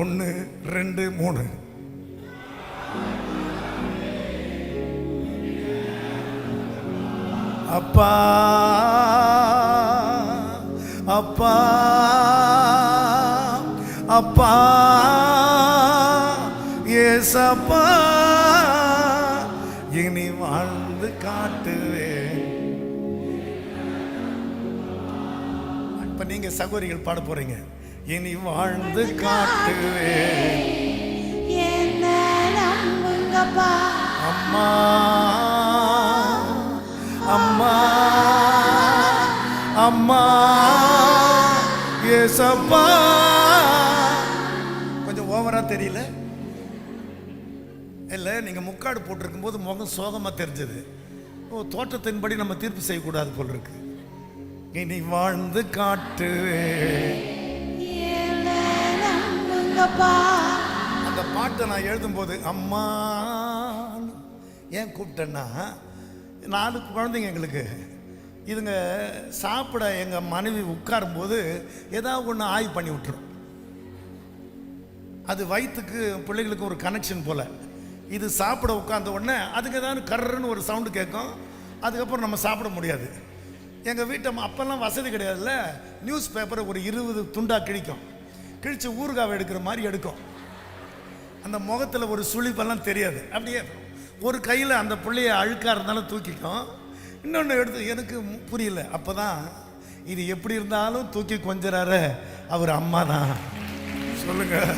1 2 3 அப்பா அப்பா அப்பா ஏசப்பா இனி வாழ்ந்து காட்டுவேன். இப்ப நீங்க சகோதரிகள் பாட போறீங்க. இனி வாழ்ந்து காட்டுவேன். என்ன நம்புங்கப்பா. அம்மா அம்மா அம்மா ஏசப்பா. கொஞ்சம் ஓவரா தெரியல இல்லை? நீங்கள் முக்காடு போட்டிருக்கும் போது முகம் சோகமாக தெரிஞ்சது. ஓ, தோற்றத்தின்படி நம்ம தீர்ப்பு செய்யக்கூடாது போல் இருக்கு. இனி வாழ்ந்து காட்டுவேன். என்ன நம்புங்கப்பா. அந்த பாட்டை நான் எழுதும்போது அம்மா ஏன் கூப்பிட்டேன்னா, 4 குழந்தைங்க எங்களுக்கு. இதுங்க சாப்பிட எங்கள் மனைவி உட்காரும்போது ஏதாவது ஒன்று ஆய்வு பண்ணி விட்டுரும். அது வயிற்றுக்கு பிள்ளைகளுக்கு ஒரு கனெக்ஷன் போல். இது சாப்பிட உட்கார்ந்த உடனே அதுக்கு ஏதாவது கர்றன்னு ஒரு சவுண்டு கேட்கும். அதுக்கப்புறம் நம்ம சாப்பிட முடியாது. எங்கள் வீட்டை அப்போல்லாம் வசதி கிடையாதுல்ல. நியூஸ் பேப்பரை ஒரு 20 துண்டாக கிழித்து ஊறுகாவை எடுக்கிற மாதிரி எடுக்கும். அந்த முகத்தில் ஒரு சுழிப்பெல்லாம் தெரியாது. அப்படியே ஒரு கையில் அந்த பிள்ளைய அழுக்காக இருந்தாலும் தூக்கிக்கும், இன்னொன்று எடுத்து எனக்கு புரியல. அப்போ தான் இது எப்படி இருந்தாலும் தூக்கி கொஞ்சறாரு அவர் அம்மா தான். சொல்லுங்கள்,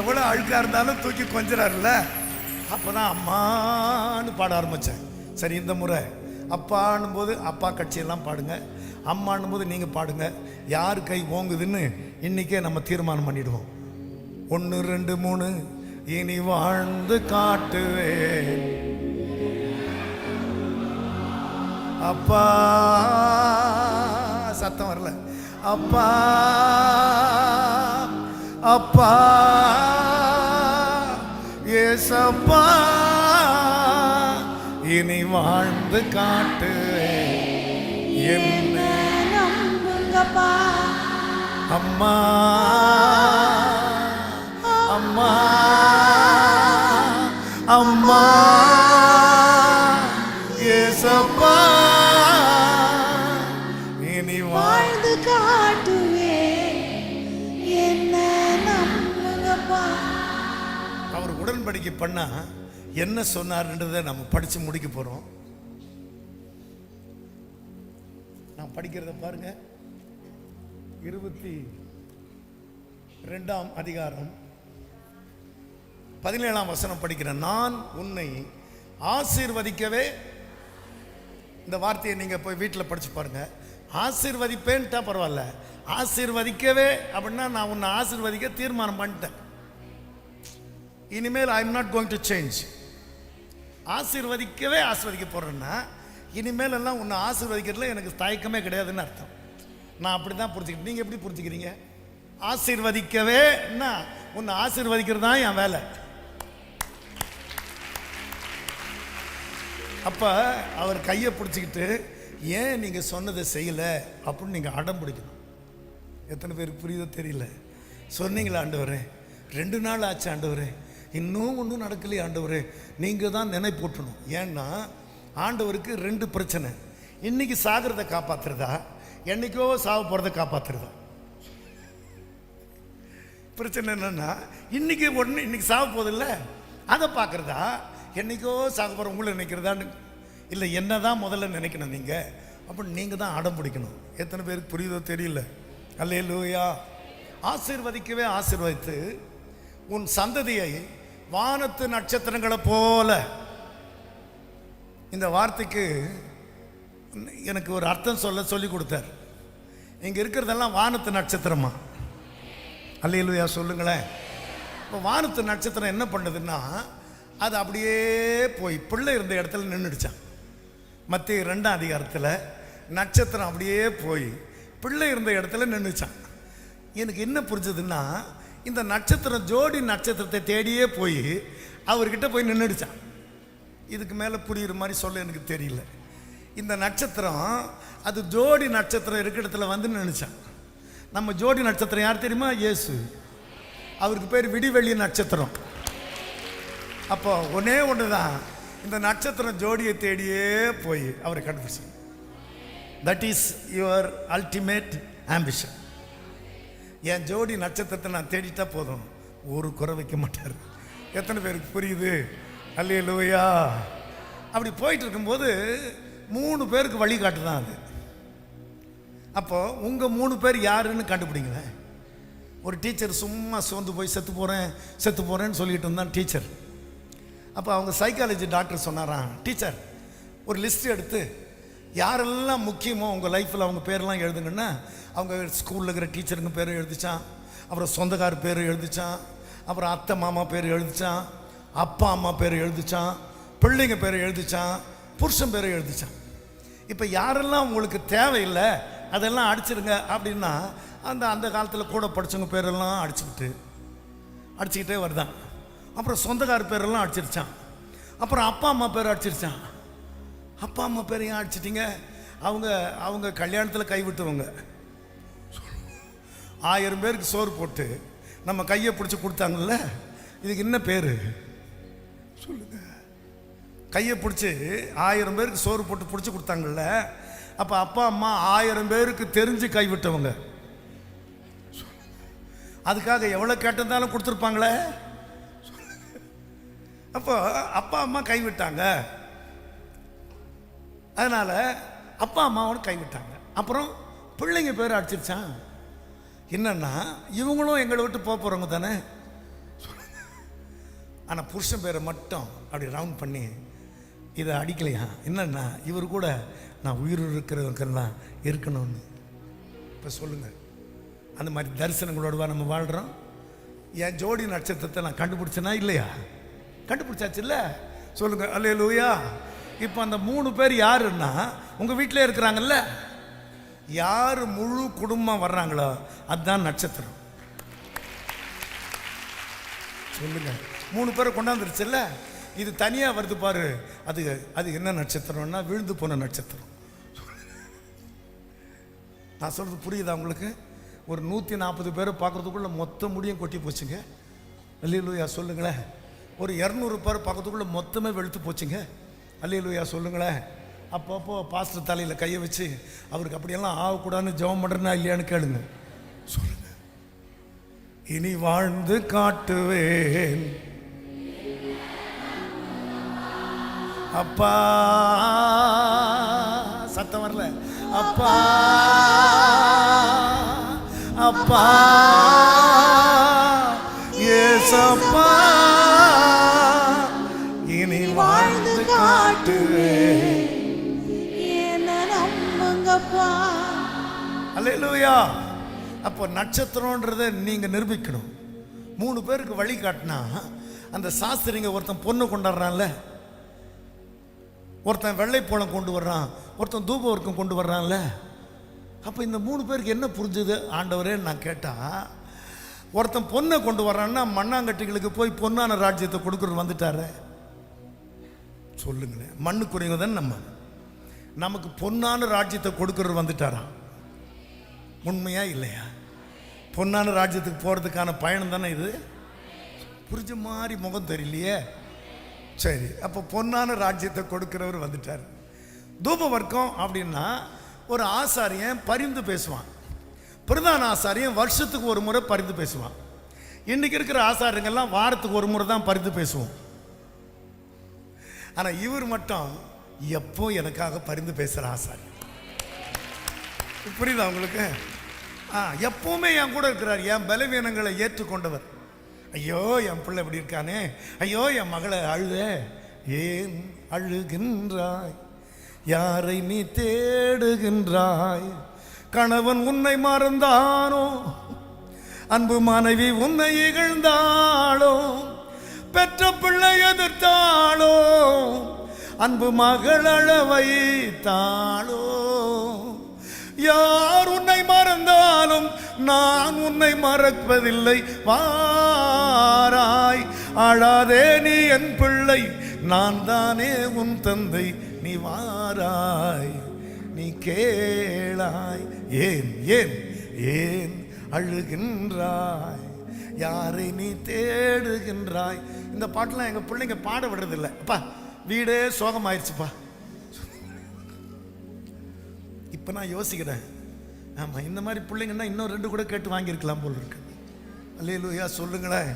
எவ்வளோ அழுக்காக இருந்தாலும் தூக்கி கொஞ்சறாருல்ல. அப்போ தான் அம்மான்னு பாட ஆரம்பித்தேன். சரி, இந்த முறை அப்பான்னும் போது அப்பா கட்சியெல்லாம் பாடுங்க, அம்மானும் போது நீங்கள் பாடுங்க. யார் கை ஓங்குதுன்னு இன்றைக்கே நம்ம தீர்மானம் பண்ணிடுவோம். 1 2 3 இனி வாழ்ந்து காட்டுவேன். அப்பா, சத்தம் வரல. அப்பா அப்பா ஏசப்பா இனி வாழ்ந்து காட்டுவேன். என்ன நம்புங்கப்பா. அம்மா அம்மா அம்மா ஏசப்பா இனி வாழ்ந்து காட்டுவேன். என்ன நம்புங்கப்பா. அவர் உடன்படிக்கை பண்ணா என்ன சொன்னார்ன்றதை நம்ம படிச்சு முடிக்க போறோம். நான் படிக்கிறத பாருங்க. 22ஆம் அதிகாரம் 17ஆம் வசனம் படிக்கிறேன். நான் உன்னை ஆசீர்வதிக்கவே, இந்த வார்த்தையை நீங்க போய் வீட்டில் படிச்சு பாருங்க. ஆசீர்வதிப்பேன்ட்டா பரவாயில்ல, ஆசீர்வதிக்கவே அப்படின்னா நான் உன்னை ஆசீர்வதிக்க தீர்மானம் பண்ணிட்டேன். இனிமேல் I am not going to change. ஆசீர்வதிக்கவே ஆசீர்வதிக்க போறேன்னா இனிமேல் எல்லாம் உன்னை ஆசீர்வதிக்கிறதுல எனக்கு தயக்கமே கிடையாதுன்னு அர்த்தம். நான் அப்படி தான் புரிஞ்சுக்கிறேன். நீங்கள் எப்படி புரிஞ்சுக்கிறீங்க? ஆசீர்வதிக்கவேன்னா உன்னை ஆசீர்வதிக்கிறது தான் என் வேலை. அப்போ அவர் கையை பிடிச்சிக்கிட்டு ஏன் நீங்கள் சொன்னதை செய்யலை அப்படின்னு நீங்கள் அடம் பிடிக்கணும். எத்தனை பேருக்கு புரியுதோ தெரியல. சொன்னீங்களா ஆண்டவரே, 2 நாள் ஆச்சு ஆண்டவரே, இன்னும் ஒன்றும் நடக்கலையே ஆண்டவரே, நீங்கள் தான் நினைப்பூட்டணும். ஏன்னா ஆண்டவருக்கு 2 பிரச்சனை. இன்னைக்கு சாகிறத காப்பாற்றுறதா, என்னைக்கோ சாக போகிறத காப்பாற்றுறதா. பிரச்சனை என்னன்னா, இன்னைக்கு சாக போதில்ல அதை பார்க்குறதா, என்னைக்கோ சாக போகிற உங்களை நினைக்கிறதான்னு இல்லை, என்ன தான் முதல்ல நினைக்கணும் நீங்கள். அப்போ நீங்கள் தான் அடம் பிடிக்கணும். எத்தனை பேருக்கு புரியுதோ தெரியல. அல்லேலூயா. ஆசீர்வதிக்கவே ஆசீர்வதித்து உன் சந்ததியை வானத்து நட்சத்திரங்களை போல. இந்த வார்த்தைக்கு எனக்கு ஒரு அர்த்தம் சொல்லி கொடுத்தார். இங்கே இருக்கிறதெல்லாம் வானத்து நட்சத்திரமா? அல்லேலூயா சொல்லுங்களேன். இப்போ வானத்து நட்சத்திரம் என்ன பண்ணுதுன்னா, அது அப்படியே போய் பிள்ளை இருந்த இடத்துல நின்றுடுச்சான். மத்திய 2ஆம் அதிகாரத்தில் நட்சத்திரம் அப்படியே போய் பிள்ளை இருந்த இடத்துல நின்றுச்சான். எனக்கு என்ன புரிஞ்சதுன்னா, இந்த நட்சத்திரம் ஜோடி நட்சத்திரத்தை தேடியே போய் அவர்கிட்ட போய் நின்றுடுச்சான். இதுக்கு மேலே புரியுற மாதிரி சொல்ல எனக்கு தெரியல. இந்த நட்சத்திரம் அது ஜோடி நட்சத்திரம் இருக்கிற இடத்துல வந்து நினைச்சான். நம்ம ஜோடி நட்சத்திரம் யார் தெரியுமா? இயேசு. அவருக்கு பேர் விடிவெள்ளி நட்சத்திரம். அப்போ ஒன்னே ஒன்று தான், இந்த நட்சத்திரம் ஜோடியை தேடியே போய் அவரை கண்டுபிடிச்சான். That is your ultimate ambition. என் ஜோடி நட்சத்திரத்தை நான் தேடிட்டா போதும், ஒரு குறை வைக்க மாட்டார். எத்தனை பேருக்கு புரியுது? அல்லேலூயா. அப்படி போயிட்டு இருக்கும்போது 3 பேருக்கு வழிகாட்டு தான் அது. அப்போ உங்கள் 3 பேர் யாருன்னு கண்டுபிடிங்களேன். ஒரு டீச்சர் சும்மா சோர்ந்து போய் செத்து போகிறேன்னு சொல்லிட்டு இருந்தான் டீச்சர். அப்போ அவங்க சைக்காலஜி டாக்டர் சொன்னாராம், டீச்சர் ஒரு லிஸ்ட் எடுத்து யாரெல்லாம் முக்கியமோ உங்கள் லைஃப்பில் அவங்க பேரெல்லாம் எழுதுங்கன்னா, அவங்க ஸ்கூலில் இருக்கிற டீச்சருங்க பேர் எழுதிச்சான், அப்புறம் சொந்தக்கார பேர் எழுதிச்சான், அப்புறம் அத்தை மாமா பேர் எழுதிச்சான், அப்பா அம்மா பேர் எழுதிச்சான், பிள்ளைங்க பேர் எழுதிச்சான், புருஷன் பேர் எழுதிச்சான். இப்போ யாரெல்லாம் உங்களுக்கு தேவையில்லை அதெல்லாம் அடிச்சிருங்க அப்படின்னா, அந்த காலத்தில் கூட படித்தவங்க பேரெல்லாம் அடிச்சுக்கிட்டே வருதான். அப்புறம் சொந்தக்கார பேரெல்லாம் அடிச்சிருச்சான். அப்புறம் அப்பா அம்மா பேர் அடிச்சிருச்சான். அப்பா அம்மா பேர் ஏன் அடிச்சிட்டிங்க? அவங்க கல்யாணத்தில் கைவிட்டுருவங்க. 1000 பேருக்கு சோறு போட்டு நம்ம கையை பிடிச்சி கொடுத்தாங்கல்ல, இதுக்கு என்ன பேர் சொல்லுங்க? கையை பிடிச்சி 1000 பேருக்கு சோறு போட்டு பிடிச்சி கொடுத்தாங்கல்ல, அப்போ அப்பா அம்மா 1000 பேருக்கு தெரிஞ்சு கைவிட்டவங்க. அதுக்காக எவ்வளோ கேட்டிருந்தாலும் கொடுத்துருப்பாங்களே. அப்போ அப்பா அம்மா கைவிட்டாங்க, அதனால் அப்பா அம்மாவோட கைவிட்டாங்க. அப்புறம் பிள்ளைங்க பேர் அடிச்சிருச்சான். என்னன்னா இவங்களும் எங்களை விட்டு போகிறவங்க தானே. ஆனால் புருஷன் பேரை மட்டும் அப்படி ரவுண்ட் பண்ணி இதை அடிக்கலையா? என்னன்னா இவர் கூட நான் உயிர் இருக்கிறவங்கெல்லாம் இருக்கணும்னு. இப்போ சொல்லுங்கள், அந்த மாதிரி தரிசனங்களோடுவா நம்ம வாழ்கிறோம்? என் ஜோடி நட்சத்திரத்தை நான் கண்டுபிடிச்சேனா இல்லையா? கண்டுபிடிச்சாச்சு இல்லை? சொல்லுங்கள் அல்லேலூயா. இப்போ அந்த 3 பேர் யாருன்னா, உங்கள் வீட்டிலே இருக்கிறாங்கல்ல, யார் முழு குடும்பம் வர்றாங்களோ அதுதான் நட்சத்திரம். சொல்லுங்க, 3 பேரை கொண்டாந்துருச்சுல்ல. இது தனியாக வருது பாரு, அது என்ன நட்சத்திரம்னா விழுந்து போன நட்சத்திரம். நான் சொல்கிறது புரியுதா உங்களுக்கு? ஒரு 140 பேரை பார்க்குறதுக்குள்ள மொத்த முடியும் கொட்டி போச்சுங்க. அல்லேலூயா சொல்லுங்களேன். ஒரு 200 பேர் பார்க்கறதுக்குள்ள மொத்தமே வெளுத்து போச்சுங்க. அல்லேலூயா சொல்லுங்களேன். அப்பப்போ பாஸ்டர் தலையில் கையை வச்சு அவருக்கு அப்படியெல்லாம் ஆகக்கூடாதுன்னு ஜெபம் பண்ணுறேன்னா இல்லையான்னு கேளுங்க. சொல்லுங்க, இனி வாழ்ந்து காட்டுவேன் அப்பா. சத்தம் வரல. அப்பா அப்பா ஏசப்பா, இனி வாழ்ந்து காட்டுவேன் என்ன நம்புங்கப்பா. அல்லேலூயா. அப்போ நட்சத்திரன்றதை நீங்க நிரூபிக்கணும். 3 பேருக்கு வழி காட்டினா, அந்த சாஸ்திரிங்க ஒருத்தன் பொண்ணு கொண்டாடுறான்ல, ஒருத்தன் வெள்ளைப்பழம் கொண்டு வர்றான், ஒருத்தன் தூப வர்க்கம் கொண்டு வர்றான்ல. அப்போ இந்த 3 பேருக்கு என்ன புரிஞ்சுது ஆண்டவரே நான் கேட்டா, ஒருத்தன் பொண்ணை கொண்டு வர்றான்னா மண்ணாங்கட்டிகளுக்கு போய் பொன்னான ராஜ்யத்தை கொடுக்குறது வந்துட்டாரு. சொல்லுங்களேன், மண்ணுக்குரியவங்க தான் நமக்கு பொன்னான ராஜ்யத்தை கொடுக்குறது வந்துட்டாராம். உண்மையா இல்லையா? பொன்னான ராஜ்யத்துக்கு போகிறதுக்கான பயணம் தானே இது. புரிஞ்ச மாதிரி முகம் தெரியலையே. சரி, அப்போ பொன்னான ராஜ்யத்தை கொடுக்கிறவர் வந்துட்டார். தூப வர்க்கம் அப்படின்னா ஒரு ஆசாரியன் பரிந்து பேசுவான். பிரதான ஆசாரியன் வருஷத்துக்கு ஒரு முறை பரிந்து பேசுவான். இன்னைக்கு இருக்கிற ஆசாரியங்கள்லாம் வாரத்துக்கு ஒரு முறை தான் பரிந்து பேசுவோம். ஆனால் இவர் மட்டும் எப்போ எனக்காக பரிந்து பேசுகிற ஆசாரியன். புரியுதா உங்களுக்கு? எப்பவுமே என் கூட இருக்கிறார். என் பலவீனங்களை ஏற்றுக்கொண்டவர். ஐயோ என் பிள்ளை இப்படி இருக்கானே, ஐயோ என் மகளை அழுதே, ஏன் அழுகின்றாய், யாரை நீ தேடுகின்றாய், கணவன் உன்னை மறந்தானோ, அன்பு மனைவி உன்னை இகழ்ந்தாளோ, பெற்ற பிள்ளை எதிர்த்தாளோ, அன்பு மகள் அழ வைத்தாளோ, யார் உன்னை மறந்தாலும் நான் உன்னை மறப்பதில்லை. வாராய், அழாதே நீ என் பிள்ளை, நான் தானே உன் தந்தை, நீ வாராய், நீ கேளாய். ஏன் ஏன் ஏன் அழுகின்றாய், யாரை நீ தேடுகின்றாய்? இந்த பாட்டெல்லாம் எங்கள் பிள்ளைங்க பாட விடுறதில்லை. அப்பா வீடே சோகமாயிருச்சுப்பா. இப்போ நான் யோசிக்கிறேன், ஆமாம் இந்த மாதிரி பிள்ளைங்கன்னா இன்னும் 2 கூட கேட்டு வாங்கியிருக்கலாம் போல் இருக்கு. அல்லேலூயா சொல்லுங்களேன்.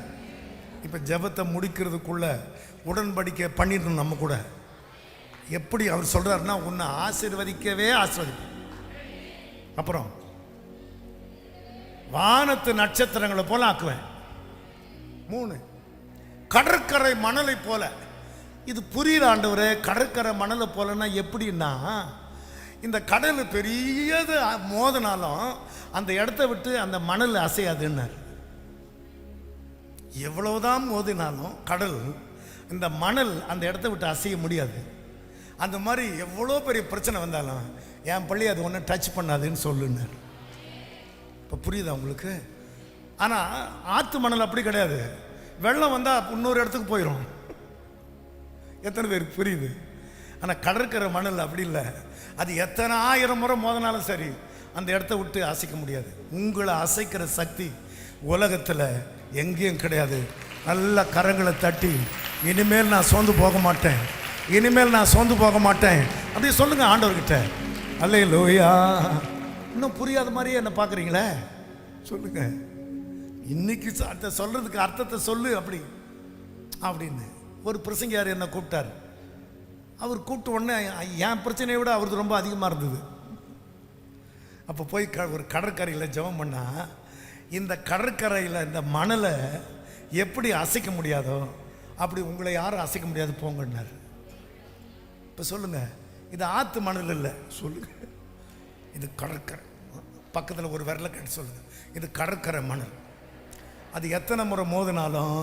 இப்போ ஜெபத்தை முடிக்கிறதுக்குள்ள உடன்படிக்கை பண்ணிடணும். நம்ம கூட எப்படி அவர் சொல்கிறாருன்னா, உன்னை ஆசீர்வதிக்கவே ஆசீர்வதிப்பேன். அப்புறம் வானத்து நட்சத்திரங்களை போல ஆக்குவேன். 3 கடற்கரை மணலை போல. இது புரியுற ஆண்டவரே, கடற்கரை மணலை போலன்னா எப்படின்னா, இந்த கடல் பெரியது மோதினாலும் அந்த இடத்த விட்டு அந்த மணல் அசையாதுன்னார். எவ்வளவுதான் மோதினாலும் கடல், இந்த மணல் அந்த இடத்த விட்டு அசைய முடியாது. அந்த மாதிரி எவ்வளோ பெரிய பிரச்சனை வந்தாலும் என் பள்ளி அது ஒன்றும் டச் பண்ணாதுன்னு சொல்லுன்னார். இப்போ புரியுதா உங்களுக்கு? ஆனால் ஆற்று மணல் அப்படி கிடையாது. வெள்ளம் வந்தால் இன்னொரு இடத்துக்கு போயிடும். எத்தனை பேருக்கு புரியுது? ஆனால் கடற்கரை மணல் அப்படி இல்லை. அது எத்தனை 1000 முறை மோதினாலும் சரி அந்த இடத்த விட்டு அசைக்க முடியாது. உங்களை அசைக்கிற சக்தி உலகத்தில் எங்கேயும் கிடையாது. நல்ல கரங்களை தட்டி, இனிமேல் நான் சோர்ந்து போக மாட்டேன், இனிமேல் நான் சோர்ந்து போக மாட்டேன் அப்படி சொல்லுங்க ஆண்டவர்கிட்ட. அல்லேலூயா. இன்னும் புரியாத மாதிரியே என்ன பார்க்குறீங்களே? சொல்லுங்க, இன்னைக்கு சொல்றதுக்கு அர்த்தத்தை சொல்லு அப்படி அப்படின்னு. ஒரு பிரசங்கியார் என்னை கூப்பிட்டார். அவர் கூப்பிட்ட உடனே என் பிரச்சனையை விட அவருக்கு ரொம்ப அதிகமாக இருந்தது. அப்போ போய் ஒரு கடற்கரையில் ஜெபம் பண்ணா, இந்த கடற்கரையில் இந்த மணலை எப்படி அசைக்க முடியாதோ அப்படி உங்களை யாரும் அசைக்க முடியாது போங்கன்னார். இப்போ சொல்லுங்க, இது ஆற்று மணல் இல்லை, சொல்லுங்க இது கடற்கரை. பக்கத்தில் ஒரு விரலை கட்டி சொல்லுங்க, இது கடற்கரை மணல். அது எத்தனை முறை மோதினாலும்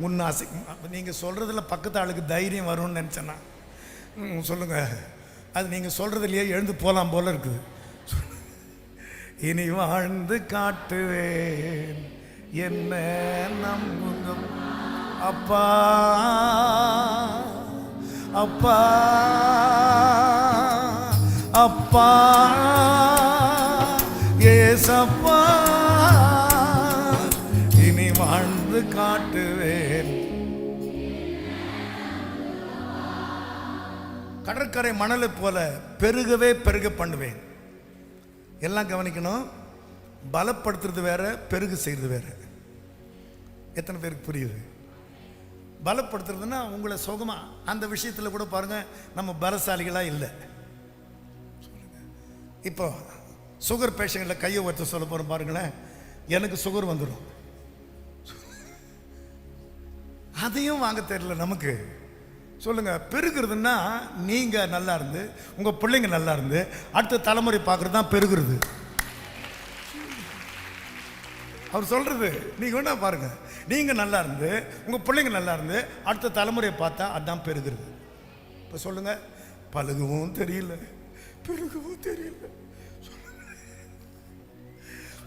முன்ன அசை. நீங்கள் சொல்கிறதுல பக்கத்து ஆளுக்கு தைரியம் வரும்னு நினச்சேன்னா சொல்லுங்க, அது நீங்கள் சொல்கிறதுலையே எழுந்து போகலாம் போல இருக்குது. இனி வாழ்ந்து காட்டுவேன் என்ன நம்புங்க அப்பா, அப்பா, அப்பா, ஏசப்பா, இனி வாழ்ந்து காட்டுவேன். கடற்கரை மணலை போல பெருகவே பெருக பண்ணுவேன். எல்லாம் கவனிக்கணும். பலப்படுத்துறது வேற, பெருகு செய்கிறது வேற. எத்தனை பேருக்கு புரியுது? பலப்படுத்துறதுன்னா உங்களை சுகமா, அந்த விஷயத்தில் கூட பாருங்க நம்ம பலசாலிகளாக இல்லை. இப்போ சுகர் பேஷண்ட்டில் கையை ஒருத்த சொல்ல போகிறோம் பாருங்களேன், எனக்கு சுகர் வந்துடும். அதையும் வாங்க தெரியல நமக்கு. சொல்லுங்க, பெருகிறதுன்னா நீங்க நல்லா இருந்து உங்க பிள்ளைங்க நல்லா இருந்து அடுத்த தலைமுறை பார்க்கறது தான் பெருகிறது. அவர் சொல்றது நீங்க வேணா பாருங்க, நீங்க நல்லா இருந்து உங்க பிள்ளைங்க நல்லா இருந்து அடுத்த தலைமுறையை பார்த்தா அதுதான் பெருகிறது. இப்போ சொல்லுங்க, பழுகவும் தெரியல பெருகவும் தெரியல.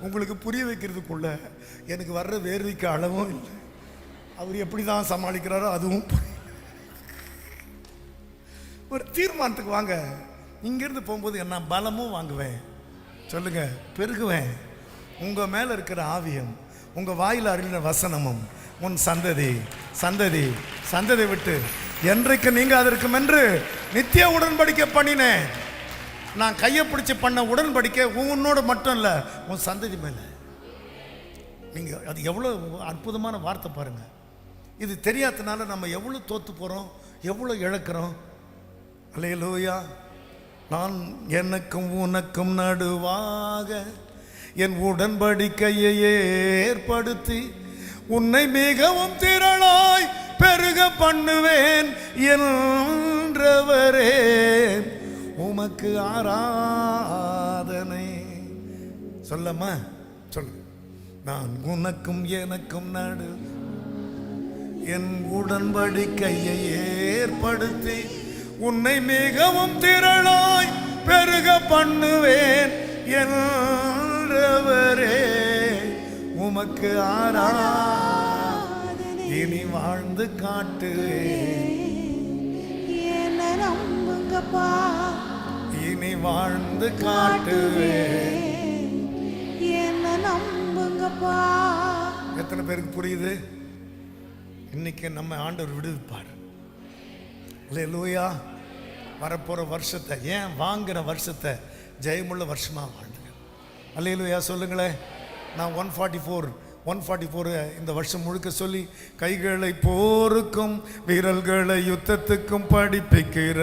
உங்களுக்கு புரிய வைக்கிறதுக்குள்ள எனக்கு வர்ற வேர்வைக்கு அளவும் இல்லை. அவர் எப்படி தான் சமாளிக்கிறாரோ அதுவும் ஒரு தீர்மானத்துக்கு வாங்க. இங்கிருந்து போகும்போது என்ன பலமும் வாங்குவேன். சொல்லுங்க, பெருகுவேன். உங்க மேல இருக்கிற ஆவியம், உங்க வாயில் அருளின வசனமும் உன் சந்ததி சந்ததி சந்ததி விட்டு என்றைக்கு நீங்க அதற்கும் என்று நித்திய உடன்படிக்கை பண்ணினேன். நான் கையை பிடிச்சி பண்ண உடன்படிக்கை உன்னோட மட்டும் இல்லை, உன் சந்ததி மேல. நீங்க அது எவ்வளோ அற்புதமான வார்த்தை பாருங்க. இது தெரியாதனால நம்ம எவ்வளோ தோத்து போறோம், எவ்வளோ இழக்கிறோம். அல்லேலூயா. நான் எனக்கும் உனக்கும் நடுவாக என் உடன்படிக்கையை ஏற்படுத்தி உன்னை மிகவும் திரளாய் பெருக பண்ணுவேன் என்றவரே உமக்கு ஆராதனை. சொல்லம்மா சொல்லு. நான் உனக்கும் எனக்கும் நடு என் உடன்படிக்கையை ஏற்படுத்தி உன்னை மிகவும் திரளாய் பெருக பண்ணுவேன் என்றவரே உமக்கு ஆராதனை இனி வாழ்ந்து காட்டுவேன். என்ன நம்புங்கப்பா, இனி வாழ்ந்து காட்டுவேன். என்ன நம்புங்கப்பா. எத்தனை பேருக்கு புரியுது? இன்னைக்கு நம்ம ஆண்டவர் விடுவிப்பார். அல்லேலூயா. வரப்போற வருஷத்தை, ஏன் வாங்குற வருஷத்தை ஜெயமுள்ள வருஷமா வாழ்ந்துங்க. அல்லேலூயா சொல்லுங்களேன். நான் 144 இந்த வருஷம் முழுக்க சொல்லி, கைகளை போருக்கும் விரல்களை யுத்தத்துக்கும் படிப்பிக்கிற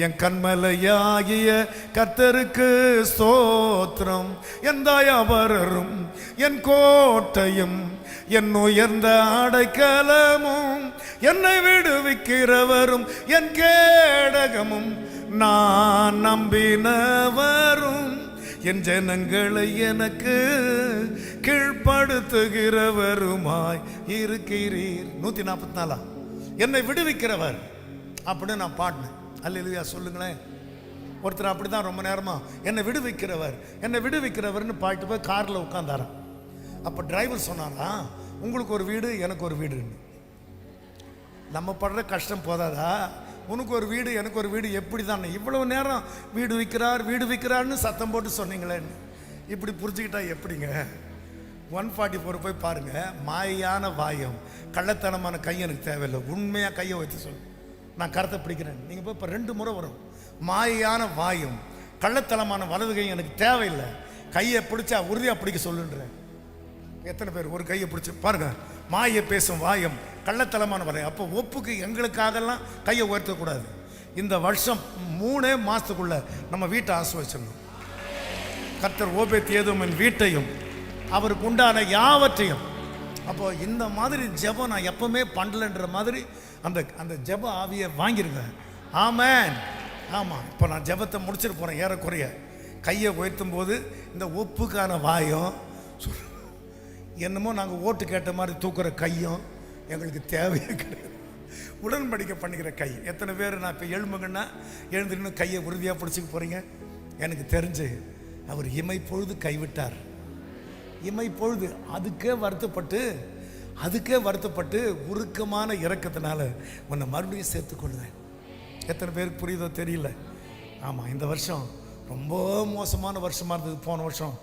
என் கண்மலையாகிய கர்த்தருக்கு ஸ்தோத்திரம். என் தயாபரரும் என் கோட்டையும் என் உயர்ந்த அடைக்கலமும் என்னை விடுவிக்கிறவரும் என் கேடகமும் நான் நம்பினவரும் என் ஜனங்களை எனக்கு கீழ்ப்படுத்துகிறவருமாய் இருக்கிறீர். 144 என்னை விடுவிக்கிறவர் அப்படின்னு நான் பாடினேன். அல்லேலூயா சொல்லுங்களேன். ஒருத்தர் அப்படிதான் ரொம்ப நேரமா என்னை விடுவிக்கிறவர்னு பாட்டு போய் காரில் உட்காந்தாராம். அப்போ டிரைவர் சொன்னாரா, உங்களுக்கு ஒரு வீடு எனக்கு ஒரு வீடுன்னு. நம்ம படுற கஷ்டம் போதாதா? உனக்கு ஒரு வீடு எனக்கு ஒரு வீடு, எப்படி தான் இவ்வளவு நேரம் வீடு விற்கிறார்னு சத்தம் போட்டு சொன்னீங்களேன்னு. இப்படி புரிஞ்சுக்கிட்டா எப்படிங்க? 144 போய் பாருங்க. மாயான வாயம் கள்ளத்தனமான கை எனக்கு தேவையில்லை, உண்மையாக கையை வச்சு சொல்லு, நான் கருத்தை பிடிக்கிறேன். நீங்கள் போய் இப்போ 2 முறை வரும். மாயான வாயும் கள்ளத்தனமான வலது கை எனக்கு தேவையில்லை, கையை பிடிச்சா உறுதியாக பிடிக்க சொல்லுன்றேன். எத்தனை பேர் ஒரு கையை பிடிச்சி பாருங்க. மாயை பேசும் வாயம் கள்ளத்தனமான வலையம். அப்போ ஒப்புக்கு எங்களுக்காகலாம் கையை உயர்த்தக்கூடாது. இந்த வருஷம் 3 மாதத்துக்குள்ள நம்ம வீட்டை ஆசீர்வதிச்சிடணும். கர்த்தர் ஓபேத்-ஏதோமின் வீட்டையும் அவருக்கு உண்டான யாவற்றையும். அப்போ இந்த மாதிரி ஜெபம் நான் எப்பவுமே பண்ணலன்ற மாதிரி அந்த ஜெப ஆவியை வாங்கிருங்க. ஆமென். ஆமாம், இப்போ நான் ஜெபத்தை முடிச்சிட்டு போகிறேன். ஏறக்குறைய கையை உயர்த்தும் போது இந்த ஒப்புக்கான வாயம், என்னமோ நாங்கள் ஓட்டு கேட்ட மாதிரி தூக்குற கையும் எங்களுக்கு தேவையே கிடையாது. உடன்படிக்கை பண்ணிக்கிற கை. எத்தனை பேர் நான் இப்போ எழும்புங்கன்னா எழுந்துன்னு கையை உறுதியாக பிடிச்சிக்க போகிறீங்க? எனக்கு தெரிஞ்சு அவர் இமைப்பொழுது கைவிட்டார். இமைப்பொழுது அதுக்கே வருத்தப்பட்டு உருக்கமான இரக்கத்தினால உன்னை மறுபடியும் சேர்த்துக்கொள்வேன். எத்தனை பேருக்கு புரியுதோ தெரியல. ஆமாம், இந்த வருஷம் ரொம்ப மோசமான வருஷமாக இருந்தது போன வருஷம்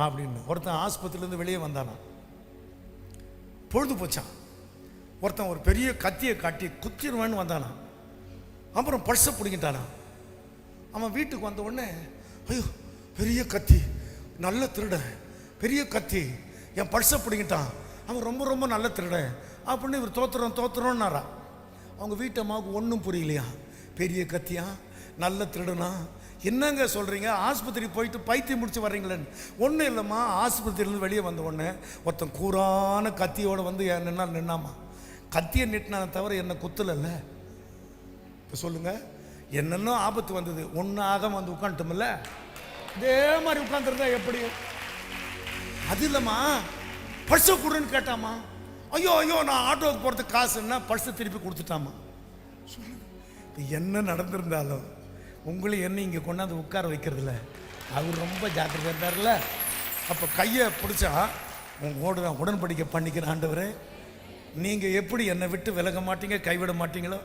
அப்படின்னு. ஒருத்தன் ஆஸ்பத்திரியிலேருந்து வெளியே வந்தானா, பொழுது போச்சான். ஒருத்தன் ஒரு பெரிய கத்தியை காட்டி குத்திடுவேன்னு வந்தானா. அப்புறம் பர்ஸை பிடிக்கிட்டானா. அவன் வீட்டுக்கு வந்த உடனே, ஐயோ பெரிய கத்தி, நல்ல திருடன், பெரிய கத்தி, என் பர்ஸை பிடிக்கிட்டான், அவன் ரொம்ப ரொம்ப நல்ல திருடன் அப்படின்னு இவர் தோத்துறோன்னாரா. அவங்க வீட்டம்மாவுக்கு ஒன்றும் புரியலையா. பெரிய கத்தியா, நல்ல திருடனா, என்னங்க சொல்கிறீங்க? ஆஸ்பத்திரி போயிட்டு பைத்தியம் முடிச்சு வர்றீங்களேன்னு. ஒன்றும் இல்லைம்மா, ஆஸ்பத்திரியிலேருந்து வெளியே வந்த உடனே ஒருத்தன் கூரான கத்தியோடு வந்து நின்னாமா. கத்தியை நிட்டினான தவிர என்னை குத்தலைல்ல. இப்போ சொல்லுங்கள், என்னென்ன ஆபத்து வந்தது, ஒன்றும் ஆகாம வந்து உட்காந்துட்டோம்ல. இதே மாதிரி உட்காந்துருந்தா எப்படி? அது இல்லைம்மா, பர்ஸை கொடுன்னு கேட்டாமா. ஐயோ நான் ஆட்டோவுக்கு போகிறதுக்கு காசுன்னா பர்ஸை திருப்பி கொடுத்துட்டாமா. இப்போ என்ன நடந்திருந்தாலும் உங்களையும் என்ன இங்கே கொண்டாந்து உட்கார வைக்கிறதில்ல. அவர் ரொம்ப ஜாக்கிரதை இருந்தார்ல. அப்போ கையை பிடிச்சா உங்களோட நான் உடன்படிக்கை பண்ணிக்கிறேன் ஆண்டவரே, நீங்கள் எப்படி என்னை விட்டு விலக மாட்டீங்க, கைவிட மாட்டீங்களோ.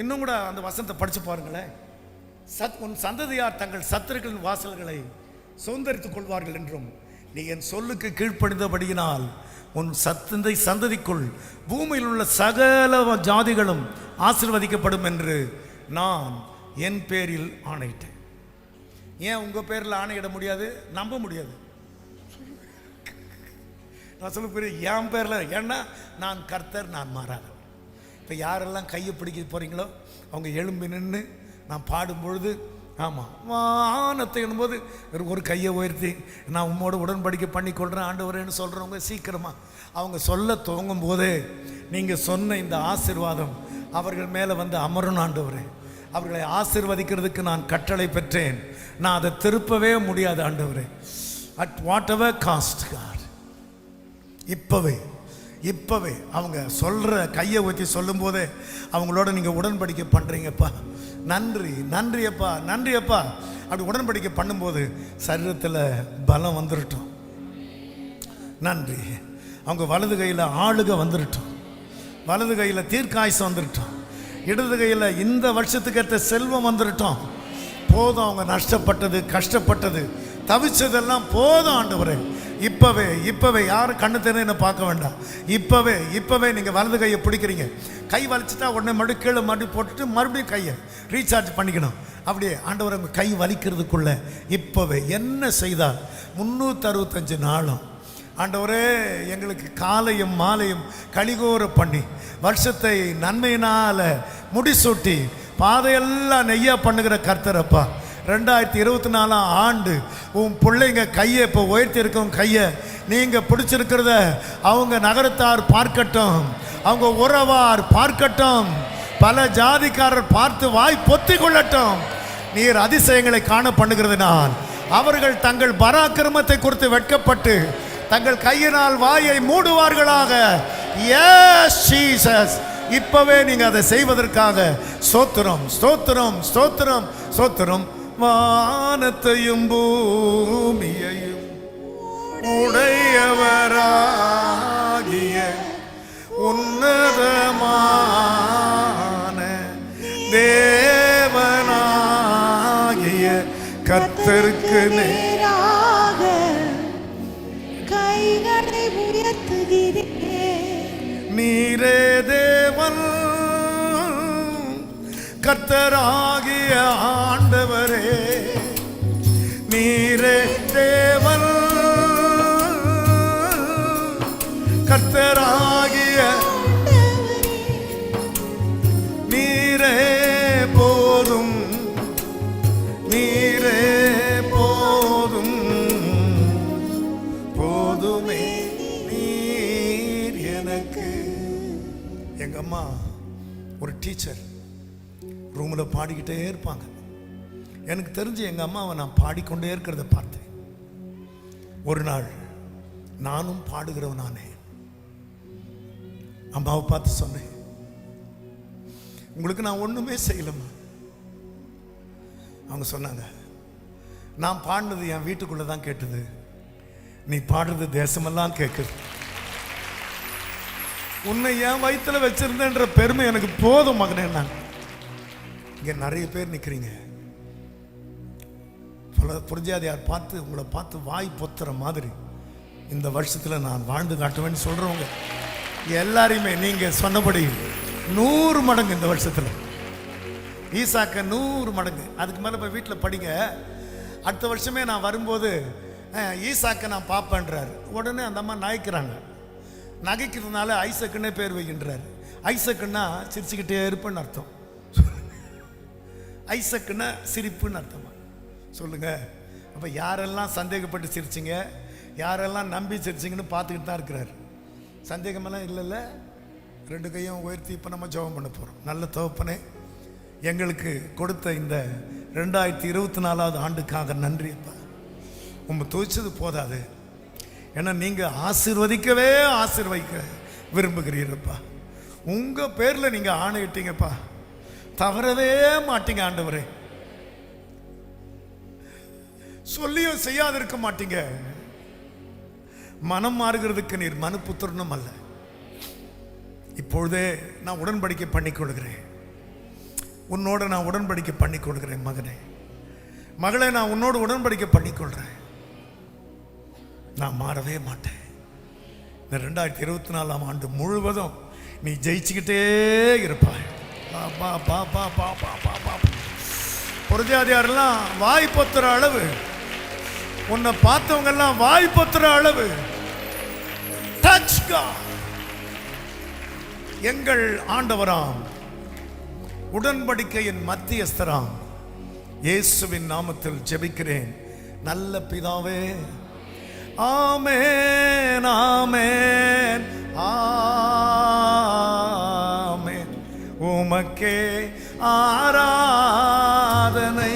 இன்னும் கூட அந்த வசனத்தை படித்து பாருங்களேன். உன் சந்ததியார் தங்கள் சத்துருக்களின் வாசல்களை சுதந்தரித்துக் கொள்வார்கள் என்றும் நீ என் சொல்லுக்கு கீழ்ப்படிந்தபடியினால் உன் சந்ததிக்குள் பூமியில் உள்ள சகல ஜாதிகளும் ஆசீர்வதிக்கப்படும் என்று நான் என் பேரில் ஆணையிட்டேன். ஏன் உங்கள் பேரில் ஆணையிட முடியாது? நம்ப முடியாது. நான் சொல்ல போகிறேன் என் பேரில். ஏன்னா நான் கர்த்தர், நான் மாறாதவன். இப்போ யாரெல்லாம் கையை பிடிக்க போகிறீங்களோ அவங்க எழும்பி நின்று நான் பாடும்பொழுது, ஆமாம், வானத்தை என்னும்போது ஒரு கையை உயர்த்தி நான் உம்மோட உடன்படிக்கை பண்ணிக்கொள்கிறேன் ஆண்டவரேன்னு சொல்கிறவங்க சீக்கிரமாக அவங்க சொல்ல துவங்கும் போதே நீங்கள் சொன்ன இந்த ஆசீர்வாதம் அவர்கள் மேலே வந்து அமரணும் ஆண்டவரே. அவர்களை ஆசீர்வதிக்கிறதுக்கு நான் கட்டளை பெற்றேன். நான் அதை திருப்பவே முடியாது ஆண்டவரே. At whatever cost God. இப்போவே அவங்க சொல்கிற கையை ஊற்றி சொல்லும் போதே அவங்களோட நீங்கள் உடன்படிக்கை பண்ணுறீங்கப்பா, நன்றி அப்பா. அப்படி உடன்படிக்கை பண்ணும்போது சரீரத்தில் பலம் வந்துடட்டும். நன்றி. அவங்க வலது கையில் ஆளுக வந்துருட்டோம், வலது கையில் தீர்க்காயுசு வந்துருட்டோம், இடது கையில் இந்த வருஷத்துக்கு ஏற்ற செல்வம் வந்துருட்டோம். போதும், அவங்க நஷ்டப்பட்டது, கஷ்டப்பட்டது, தவிச்சதெல்லாம் போதும் ஆண்டவரே. இப்போவே யாரும் கண்ணு தெரிஞ்சு என்ன பார்க்க வேண்டாம். இப்போவே நீங்கள் வலது கையை பிடிக்கிறீங்க, கை வலிச்சுட்டா உடனே மறுபடியும் கீழே மறுபடியும் போட்டுட்டு மறுபடியும் கையை ரீசார்ஜ் பண்ணிக்கணும். அப்படியே ஆண்டவர் உங்கள் கை வலிக்கிறதுக்குள்ள இப்போவே என்ன செய்தால் 365 நாளும் ஆண்டவரே எங்களுக்கு காலையும் மாலையும் கலிகோர பண்ணி வருஷத்தை நன்மையினால் முடிசூட்டி பாதையெல்லாம் நெய்யா பண்ணுகிற கர்த்தரப்பா. 2024 ஆண்டு உன் பிள்ளைங்க கையை இப்போ உயர்த்தி இருக்கும் கையை நீங்கள் பிடிச்சிருக்கிறத அவங்க நகரத்தார் பார்க்கட்டும், அவங்க உறவார் பார்க்கட்டும், பல ஜாதிக்காரர் பார்த்து வாய் பொத்தி கொள்ளட்டும். நீர் அதிசயங்களை காண பண்ணுகிறதுனால் அவர்கள் தங்கள் பராக்கிரமத்தை குறித்து வெட்கப்பட்டு தங்கள் கையினால் வாயை மூடுவார்களாக. எஸ் ஜீசஸ், இப்பவே நீங்க அதை செய்வதற்காக ஸ்தோத்திரம் ஸ்தோத்திரம் ஸ்தோத்திரம் ஸ்தோத்திரம். வானத்தையும் பூமியையும் உடையவராகிய உன்னதமான தேவனாகிய கர்த்தருக்கு நேராக கைகளை உயர்த்துகிறேன். நீரே தேவன், கர்த்தராகிய ஆண்டவரே, நீரே தேவன், கர்த்தராகிய நீரே போதும், நீரே போதும், போதுமே நீர் எனக்கு. எங்க அம்மா ஒரு டீச்சர், ரூமில் பாடிக்கிட்டே இருப்பாங்க. எனக்கு தெரிஞ்சு எங்கள் அம்மாவை நான் பாடிக்கொண்டே இருக்கிறத பார்த்தேன். ஒரு நாள் நானும் பாடுகிறவனானே அம்மாவை பார்த்து சொன்னேன், உங்களுக்கு நான் ஒன்றுமே செய்யலம்மா. அவங்க சொன்னாங்க, நான் பாடினது என் வீட்டுக்குள்ளே தான் கேட்டது, நீ பாடுறது தேசமெல்லாம் கேட்குது. உன்னை என் வயிற்றுல வச்சிருந்தேன்ற பெருமை எனக்கு போதும் மகனே. நான் இங்கே நிறைய பேர் நிற்கிறீங்க, பல புரஜாதியார் பார்த்து உங்களை பார்த்து வாய் பொத்துற மாதிரி இந்த வருஷத்தில் நான் வாழ்ந்து காட்டுவேன்னு சொல்கிறவங்க எல்லாரையுமே நீங்கள் சொன்னபடி 100 மடங்கு இந்த வருஷத்தில் ஈசாக்க 100 மடங்கு. அதுக்கு மேலே போய் வீட்டில் படிங்க. அடுத்த வருஷமே நான் வரும்போது ஈசாக்க நான் பார்ப்பேன்றார். உடனே அந்த அம்மா நகைக்கிறாங்க. நகைக்கிறதுனால ஐசக்குன்னே பேர் வைக்கின்றார். ஐசக்குன்னா சிரிச்சுக்கிட்டே இருப்பேன்னு அர்த்தம். ஐசக்குன்னா சிரிப்புன்னு அர்த்தமா சொல்லுங்க. அப்போ யாரெல்லாம் சந்தேகப்பட்டு சிரிச்சிங்க, யாரெல்லாம் நம்பி சிரிச்சிங்கன்னு பார்த்துக்கிட்டு தான் இருக்கிறார். சந்தேகமெல்லாம் இல்லைல்ல. 2 கையும் உயர்த்தி இப்போ நம்ம ஜெபம் பண்ண போகிறோம். நல்ல தகப்பனே, எங்களுக்கு கொடுத்த இந்த 2024 ஆண்டுக்காக நன்றி அப்பா. உங்கள் துவைச்சது போதாது, ஏன்னா நீங்கள் ஆசீர்வதிக்கவே ஆசீர்வதிக்க விரும்புகிறீரப்பா. உங்கள் பேரில் நீங்கள் ஆணையிட்டீங்கப்பா, தவறவே மாட்டீங்க ஆண்டவரே. சொல்லியும் செய்யாதிருக்க மாட்டீங்க. மனம் மாறுகிறதுக்கு நீர் மனுப்புத்திரனும் அல்ல. இப்பொழுதே நான் உடன்படிக்கை பண்ணிக்கொள்கிறேன், உன்னோட நான் உடன்படிக்கை பண்ணிக்கொள்கிறேன். மகனே, மகளே, நான் உன்னோடு உடன்படிக்கை பண்ணிக்கொள்கிறேன். நான் மாறவே மாட்டேன். இந்த 2024 ஆண்டு முழுவதும் நீ ஜெயிச்சுக்கிட்டே இருப்பாய். புரஜாதியாரெல்லாம் வாய் பொத்துற அளவு, உன்னை பார்த்தவங்க எல்லாம் வாய் பொத்துற அளவு டச் காட். எங்கள் ஆண்டவராம், உடன்படிக்கையின் மத்தியஸ்தராம் இயேசுவின் நாமத்தில் ஜெபிக்கிறேன் நல்ல பிதாவே. ஆமென் ஆமென் ஆமென். உமக்கே ஆராதனை.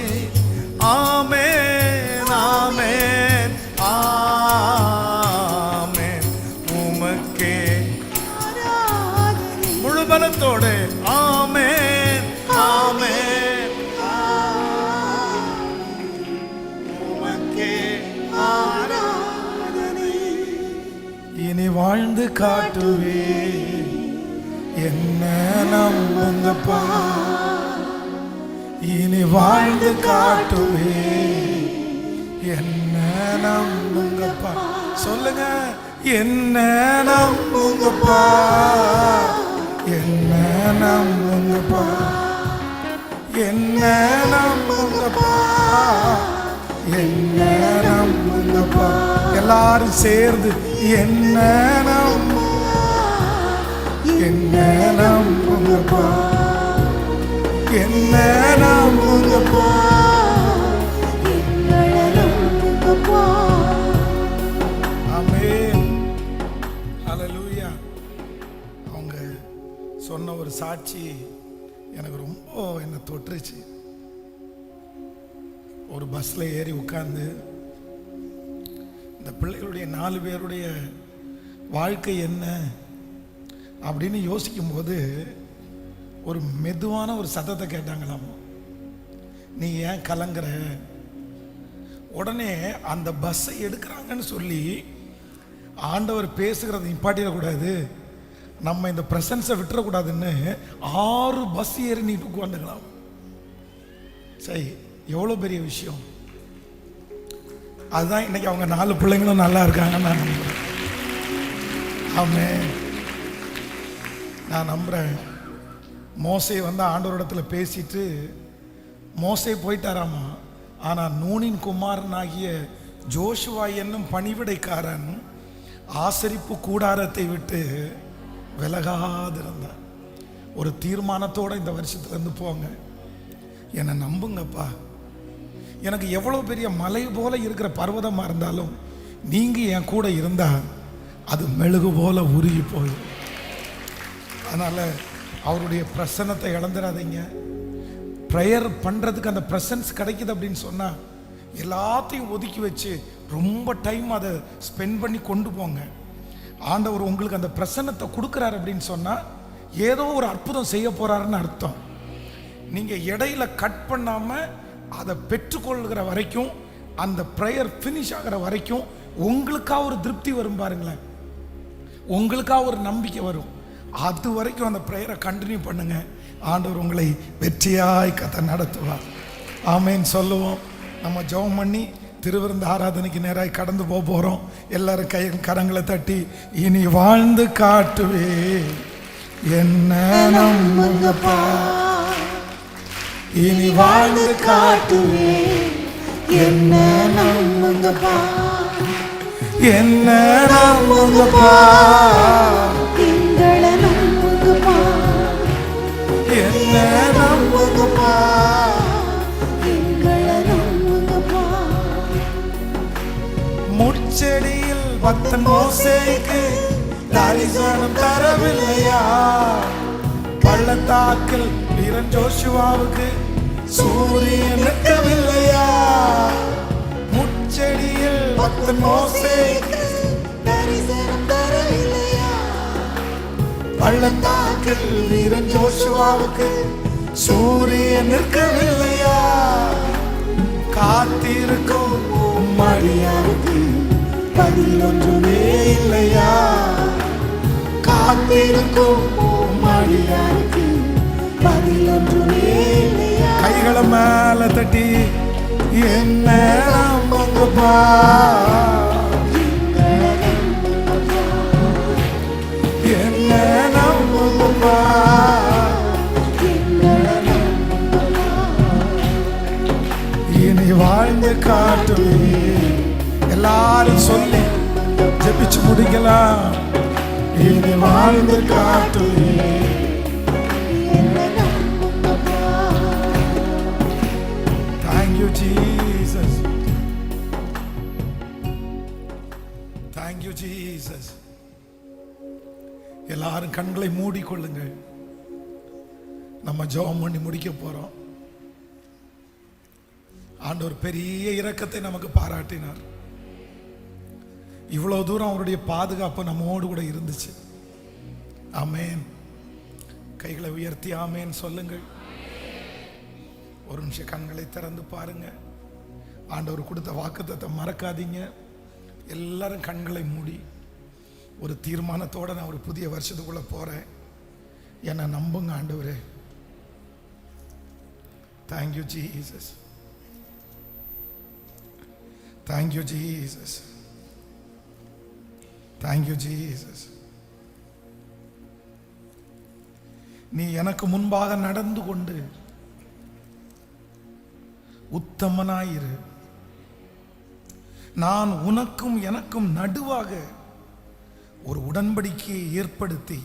ஆமென் ஆமென் ஆமென். உமக்கே முழு பலத்தோடு ஆமென் ஆமென். உமக்கே ஆராதனை. இனி வாழ்ந்து வாழ்ந்து காட்டுவே, என்ன நம்புங்கப்பா, இனி வாழ்ந்து காட்டுவே, என்ன நம்புங்கப்பா. சொல்லுங்க, என்ன நம்புங்கப்பா, என்ன நம்புங்கப்பா, என்ன நம்புங்கப்பா, என்ன நம்புங்கப்பா. எல்லாரும் சேர்ந்து என்ன என்ன நம்புங்கப்பா, என்ன நம்புங்கப்பா, ஆமென், ஹல்லேலூயா. அவங்க சொன்ன ஒரு சாட்சி எனக்கு ரொம்ப என்னை தொட்டுருச்சு. ஒரு பஸ்ல ஏறி உட்கார்ந்து இந்த பிள்ளைகளுடைய 4 பேருடைய வாழ்க்கை என்ன அப்படின்னு யோசிக்கும் போது ஒரு மெதுவான ஒரு சத்தத்தை கேட்டாங்களாம், நீ ஏன் கலங்குற? உடனே அந்த பஸ்ஸை எடுக்கிறாங்கன்னு சொல்லி ஆண்டவர் பேசுகிறத நிப்பாட்டிடக்கூடாது, நம்ம இந்த பிரசன்ஸை விட்டுறக்கூடாதுன்னு 6 பஸ் ஏறி நீட்டு உட்காந்துக்கலாம். சரி, எவ்வளோ பெரிய விஷயம். அதுதான் இன்னைக்கு அவங்க 4 பிள்ளைங்களும் நல்லா இருக்காங்கன்னு நான் நம்புறேன். ஆமென். நான் நம்புறேன். மோசே வந்து ஆண்டவரிடத்துல பேசிட்டு மோசே போயிட்டாராமா. ஆனால் நூனின் குமாரனாகிய ஜோஷுவா என்னும் பணிவிடைக்காரன் ஆசரிப்பு கூடாரத்தை விட்டு விலகாதிருந்தார். ஒரு தீர்மானத்தோடு இந்த வருஷத்துலேருந்து போங்க, என்னை நம்புங்கப்பா. எனக்கு எவ்வளோ பெரிய மலை போல இருக்கிற பர்வதமாக இருந்தாலும் நீங்கள் என் கூட இருந்தால் அது மெழுகு போல உருகி போயிடும். அதனால் அவருடைய பிரசன்னத்தை இழந்துடாதீங்க. ப்ரேயர் பண்ணுறதுக்கு அந்த ப்ரெசன்ஸ் கிடைக்குது அப்படின்னு சொன்னால் எல்லாத்தையும் ஒதுக்கி வச்சு ரொம்ப டைம் அதை ஸ்பெண்ட் பண்ணி கொண்டு போங்க. ஆண்டவர் உங்களுக்கு அந்த பிரசன்னத்தை கொடுக்குறாரு அப்படின்னு சொன்னால் ஏதோ ஒரு அற்புதம் செய்ய போகிறாருன்னு அர்த்தம். நீங்கள் இடையில கட் பண்ணாமல் அதை பெற்றுக்கொள்கிற வரைக்கும், அந்த ப்ரேயர் ஃபினிஷ் ஆகிற வரைக்கும் உங்களுக்காக ஒரு திருப்தி வரும் பாருங்களேன், உங்களுக்காக ஒரு நம்பிக்கை வரும். அது வரைக்கும் அந்த ப்ரேயரை கண்டினியூ பண்ணுங்க. ஆண்டவர் உங்களை வெற்றியாய் கத்த நடத்துவார். ஆமேன் சொல்லுவோம். நம்ம ஜெபம் பண்ணி திருவிருந்து ஆராதனைக்கு நேராக கடந்து போகிறோம். எல்லாரும் கரங்களை தட்டி, இனி வாழ்ந்து காட்டுவே, என்ன நம்புங்கப்பா, இனி வாழ்ந்து காட்டுவே, என்ன நம்புங்கப்பா, என்ன நம்புங்கப்பா, எங்களை நம்புங்கப்பா, என்ன நம்புங்கப்பா, எங்களை நம்புங்கப்பா. முட்செடியில் பக்த மோசேக்கு தரிசனம் தரவில்லையா? பள்ளத்தாக்கில் வீரன் ஜோஷுவாவுக்கு சூரியன் நிற்கவில்லையா? முட்செடியில் பக்த மோசேக்கு தரிசனம் தரவில்லையா? பள்ளத்தாக்கில் வீரன் ஜோஷுவாவுக்கு சூரியன் நிற்கவில்லையா? காத்திருக்கும் உம்மடியாருக்கு பதில் ஒன்றுமே இல்லையா? காத்திருக்கும் உம்மடியாருக்கு பதில் ஒன்றுமே இல்லையா? கைகளை மேல தட்டி, என்ன நம்புங்கப்பா, என்ன நம்புங்கப்பா, இனி வாழ்ந்து காட்டுவே. எல்லாரும் சொல்லி ஜெபிச்சு முடிக்கலாம். இனி வாழ்ந்து காட்டுவே. Thank you Jesus. Thank you Jesus. எல்லாரும் கண்களை மூடிக்கொள்ளுங்கள். நம்ம ஜெபம் பண்ணி முடிக்க போறோம். ஆண்டவர் பெரிய இரக்கத்தை நமக்கு பாராட்டினார். இவ்வளவு தூரம் அவருடைய பாதுகாப்பு நம்மோடு கூட இருந்துச்சு. ஆமென். கைகளை உயர்த்தி ஆமென் சொல்லுங்கள். ஒரு நிமிஷம் கண்களை திறந்து பாருங்க. ஆண்டவர் கொடுத்த வாக்குத்தத்தத்தை மறக்காதீங்க. எல்லாரும் கண்களை மூடி ஒரு தீர்மானத்தோடு நான் ஒரு புதிய வருஷத்துக்குள்ளே போகிறேன். என்னை நம்புங்க ஆண்டவரே. Thank you Jesus, thank you Jesus, thank you Jesus. நீ எனக்கு முன்பாக நடந்து கொண்டு உத்தமனாயிரு. நான் உனக்கும் எனக்கும் நடுவாக ஒரு உடன்படிக்கையை ஏற்படுத்தி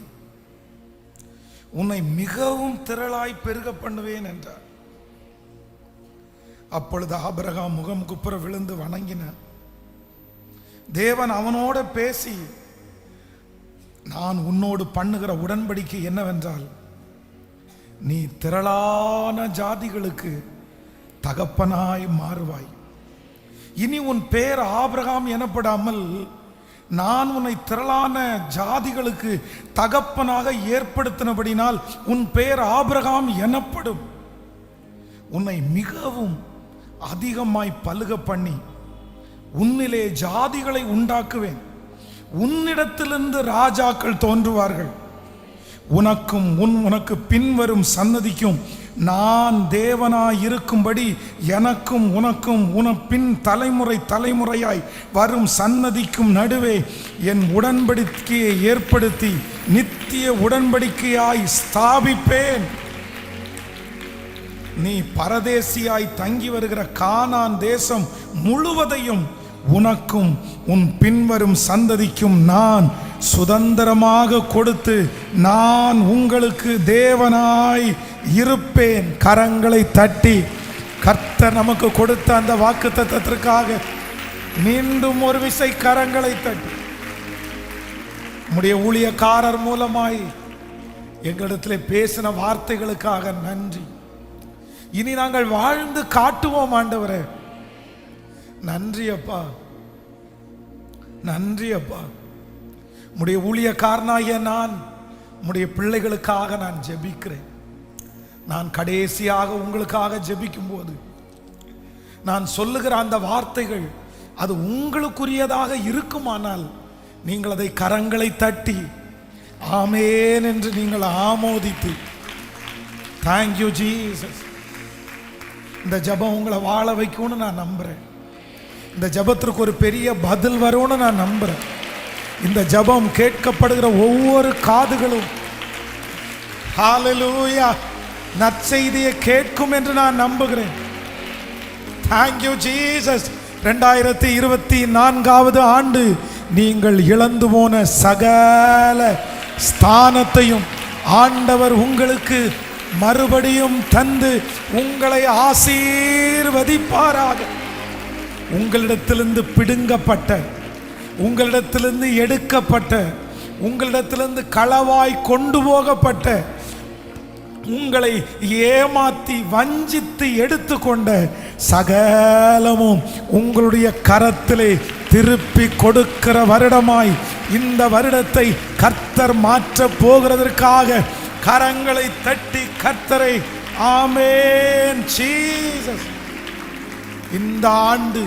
உன்னை மிகவும் திரளாய் பெருக பண்ணுவேன் என்றார். அப்பொழுது ஆபிரகாம் முகம் குப்புற விழுந்து வணங்கினார். தேவன் அவனோட பேசி, நான் உன்னோடு பண்ணுகிற உடன்படிக்கை என்னவென்றால், நீ திரளான ஜாதிகளுக்கு தகப்பனாய் மாறுவாய். இனி உன் பேர் ஆபிரகாம் எனப்படாமல் நான் உன்னை திரளான ஜாதிகளுக்கு தகப்பனாக ஏற்படுத்தினபடினால் உன் பேர் ஆபிரகாம் எனப்படும். உன்னை மிகவும் அதிகமாய் பலுக பண்ணி உன்னிலே ஜாதிகளை உண்டாக்குவேன். உன்னிடத்திலிருந்து ராஜாக்கள் தோன்றுவார்கள். உனக்கும் உனக்கு பின்வரும் சன்னதிக்கும் நான் தேவனாய் இருக்கும்படி எனக்கும் உனக்கும் பின் தலைமுறை தலைமுறையாய் வரும் சன்னதிக்கும் நடுவே என் உடன்படிக்கையை ஏற்படுத்தி நித்திய உடன்படிக்கையாய் ஸ்தாபிப்பேன். நீ பரதேசியாய் தங்கி வருகிற கானான் தேசம் முழுவதையும் உனக்கும் உன் பின்வரும் சந்ததிக்கும் நான் சுதந்திரமாக கொடுத்து நான் உங்களுக்கு தேவனாய் இருப்பேன். கரங்களை தட்டி கர்த்தர் நமக்கு கொடுத்த அந்த வாக்குத்தத்தத்திற்காக மீண்டும் ஒரு விசை கரங்களை தட்டி, நம்முடைய ஊழியக்காரர் மூலமாய் எங்களிடத்தில் பேசின வார்த்தைகளுக்காக நன்றி. இனி நாங்கள் வாழ்ந்து காட்டுவோம் ஆண்டவரே. நன்றி அப்பா, நன்றி அப்பா. உம்முடைய ஊழியக்காரனாகிய நான் உம்முடைய பிள்ளைகளுக்காக நான் ஜெபிக்கிறேன். நான் கடைசியாக உங்களுக்காக ஜெபிக்கும் போது நான் சொல்லுகிற அந்த வார்த்தைகள் அது உங்களுக்குரியதாக இருக்குமானால் நீங்கள் அதை கரங்களை தட்டி ஆமேன் என்று நீங்கள் ஆமோதித்து, தேங்க்யூ ஜீசஸ். இந்த ஜெபம் உங்களை வாழ வைக்கும்னு நான் நம்புறேன். இந்த ஜெபத்திற்கு ஒரு பெரிய பதில் வரும்னு நான் நம்புறேன். இந்த ஜெபம் கேட்கப்படுகிற ஒவ்வொரு காதுகளும் ஹல்லேலூயா நற்செய்தியை கேட்கும் என்று நான் நம்புகிறேன். Thank you Jesus. 2024 ஆண்டு நீங்கள் இழந்து போன சகல ஸ்தானத்தையும் ஆண்டவர் உங்களுக்கு மறுபடியும் தந்து உங்களை ஆசீர்வதிப்பாராக. உங்களிடத்திலிருந்து பிடுங்கப்பட்ட, உங்களிடத்திலிருந்து எடுக்கப்பட்ட, உங்களிடத்திலிருந்து களவாய் கொண்டு போகப்பட்ட, உங்களை ஏமாத்தி வஞ்சித்து எடுத்துக்கொண்ட சகலமும் உங்களுடைய கரத்திலே திருப்பி கொடுக்கிற வருடமாய் இந்த வருடத்தை கர்த்தர் மாற்ற போகிறதற்காக கரங்களை தட்டி கர்த்தரை ஆமென் ஜீசஸ். இந்த ஆண்டு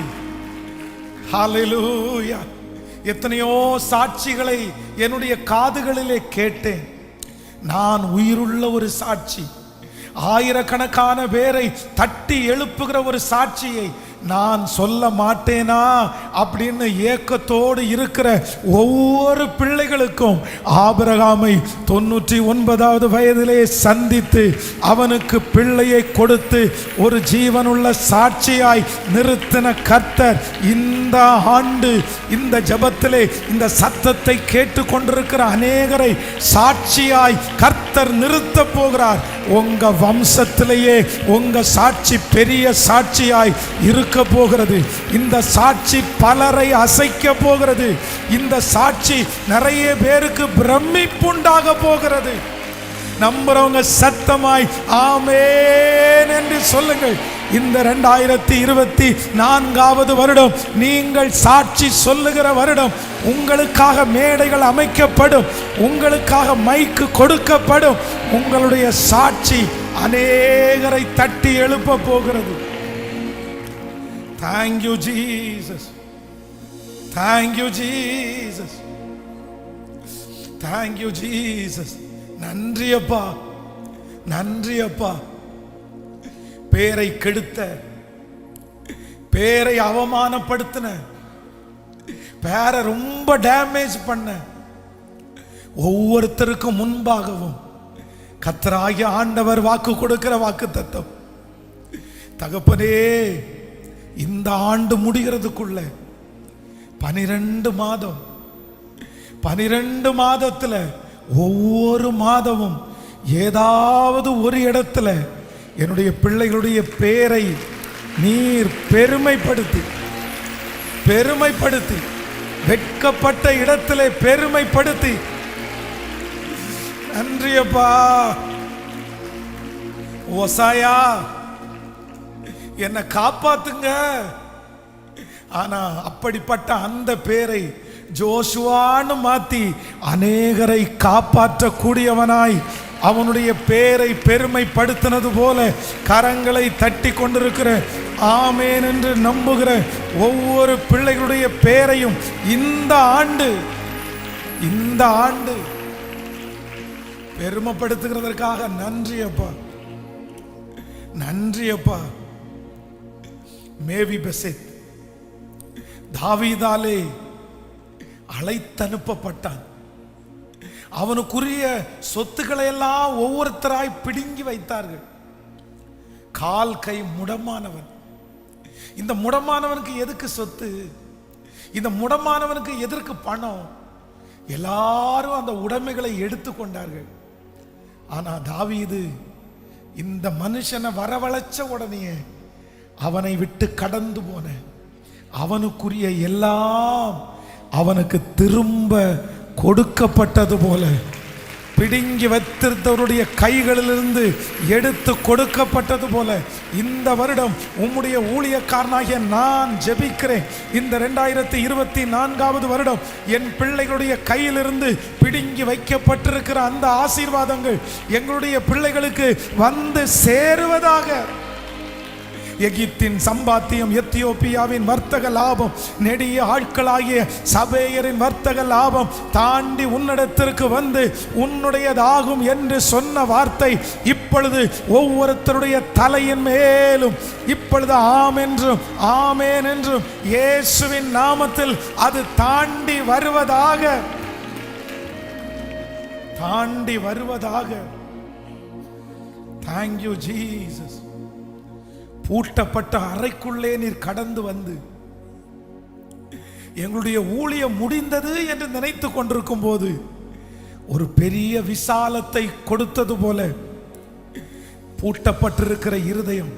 ஹல்லேலூயா எத்தனையோ சாட்சிகளை என்னுடைய காதுகளிலே கேட்டேன். நான் உயிருள்ள ஒரு சாட்சி, ஆயிரக்கணக்கான பேரை தட்டி எழுப்புகிற ஒரு சாட்சியை நான் சொல்ல மாட்டேனா அப்படின்னு ஏக்கத்தோடு இருக்கிற ஒவ்வொரு பிள்ளைகளுக்கும் ஆபிரகாமை 99வது வயதிலே சந்தித்து அவனுக்கு பிள்ளையை கொடுத்து ஒரு ஜீவனுள்ள சாட்சியாய் நிறுத்தின கர்த்தர் இந்த ஆண்டு இந்த ஜெபத்திலே இந்த சத்தத்தை கேட்டு கொண்டிருக்கிற அநேகரை சாட்சியாய் கர்த்தர் நிறுத்த போகிறார். உங்க வம்சத்திலேயே உங்க சாட்சி பெரிய சாட்சியாய் இருக்க போகிறது. இந்த சாட்சி பலரை அசைக்க போகிறது. இந்த சாட்சி நிறைய பேருக்கு பிரமிப்புண்டாக போகிறது. நம்புறவங்க சத்தமாய் ஆமென் என்று சொல்லுங்கள். இந்த 2024வது வருடம் நீங்கள் சாட்சி சொல்லுகிற வருடம். உங்களுக்காக மேடைகள் அமைக்கப்படும், உங்களுக்காக மைக்கு கொடுக்கப்படும். உங்களுடைய சாட்சி அநேகரை தட்டி எழுப்ப போகிறது. Thank you Jesus, thank you Jesus. Thank you Jesus. நன்றி அப்பா, நன்றி அப்பா. பேரை கெடுத்த, பேரை அவமானப்படுத்தின, பேரை ரொம்ப டேமேஜ் பண்ண ஒவ்வொருத்தருக்கும் முன்பாகவும் கர்த்தராகிய ஆண்டவர் வாக்கு கொடுக்கிற வாக்கு தத்தம், தகப்பனே இந்த ஆண்டு முடிகிறதுக்குள்ள 12 மாதம், 12 மாதத்துல ஒவ்வொரு மாதமும் ஏதாவது ஒரு இடத்துல என்னுடைய பிள்ளைகளுடைய பேரை நீர் பெருமைப்படுத்தி பெருமைப்படுத்தி வெட்கப்பட்ட இடத்திலே பெருமைப்படுத்தி, நன்றி அப்பா. ஓசாயா என்னை காப்பாத்துங்க. ஆனா அப்படிப்பட்ட அந்த பேரை ஜோஷுவான்னு மாத்தி அநேகரை காப்பாற்றக்கூடியவனாய் அவனுடைய பேரை பெருமைப்படுத்தினது போல கரங்களை தட்டி கொண்டிருக்கிற, ஆமேன் என்று நம்புகிற ஒவ்வொரு பிள்ளைகளுடைய பேரையும் இந்த ஆண்டு பெருமைப்படுத்துகிறதற்காக நன்றி அப்பா, நன்றி அப்பா. மேவிபெசேத் தாவீதாலே அழைத்தனுப்பப்பட்டான். அவனுக்குரிய சொத்துக்களை எல்லாம் ஒவ்வொருத்தராய் பிடுங்கி வைத்தார்கள். கால் கை முடமானவன். இந்த முடமானவனுக்கு எதுக்கு சொத்து? இந்த முடமானவனுக்கு எதற்கு பணம்? எல்லாரும் அந்த உடைமைகளை எடுத்து கொண்டார்கள். ஆனா தாவீது இந்த மனுஷனை வரவழைச்ச உடனே அவனை விட்டு கடந்து போன, அவனுக்குரிய எல்லாம் அவனுக்கு திரும்ப கொடுக்கப்பட்டது போல, பிடுங்கி வைத்திருந்தவருடைய கைகளிலிருந்து எடுத்து கொடுக்கப்பட்டது போல இந்த வருடம் உம்முடைய ஊழியக்காரனாகிய நான் ஜெபிக்கிறேன். இந்த 2024வது வருடம் என் பிள்ளைகளுடைய கையிலிருந்து பிடுங்கி வைக்கப்பட்டிருக்கிற அந்த ஆசீர்வாதங்கள் எங்களுடைய பிள்ளைகளுக்கு வந்து சேருவதாக. எகிப்தின் சம்பாத்தியம், எத்தியோப்பியாவின் வர்த்தக லாபம், நெடிய ஆட்களாகிய சபேயரின் வர்த்தக லாபம் தாண்டி உன்னிடத்திற்கு வந்து உன்னுடையதாகும் என்று சொன்ன வார்த்தை இப்பொழுது ஒவ்வொருத்தருடைய தலையின் மேலும் இப்பொழுது ஆம் என்றும் ஆமேன் என்றும் இயேசுவின் நாமத்தில் அது தாண்டி வருவதாக, தாண்டி வருவதாக. Thank you Jesus. பூட்டப்பட்ட அறைக்குள்ளே நீர் கடந்து வந்து எங்களுடைய ஊழியம் முடிந்தது என்று நினைத்து கொண்டிருக்கும் போது ஒரு பெரிய விசாலத்தை கொடுத்தது போல பூட்டப்பட்டிருக்கிற இருதயம்,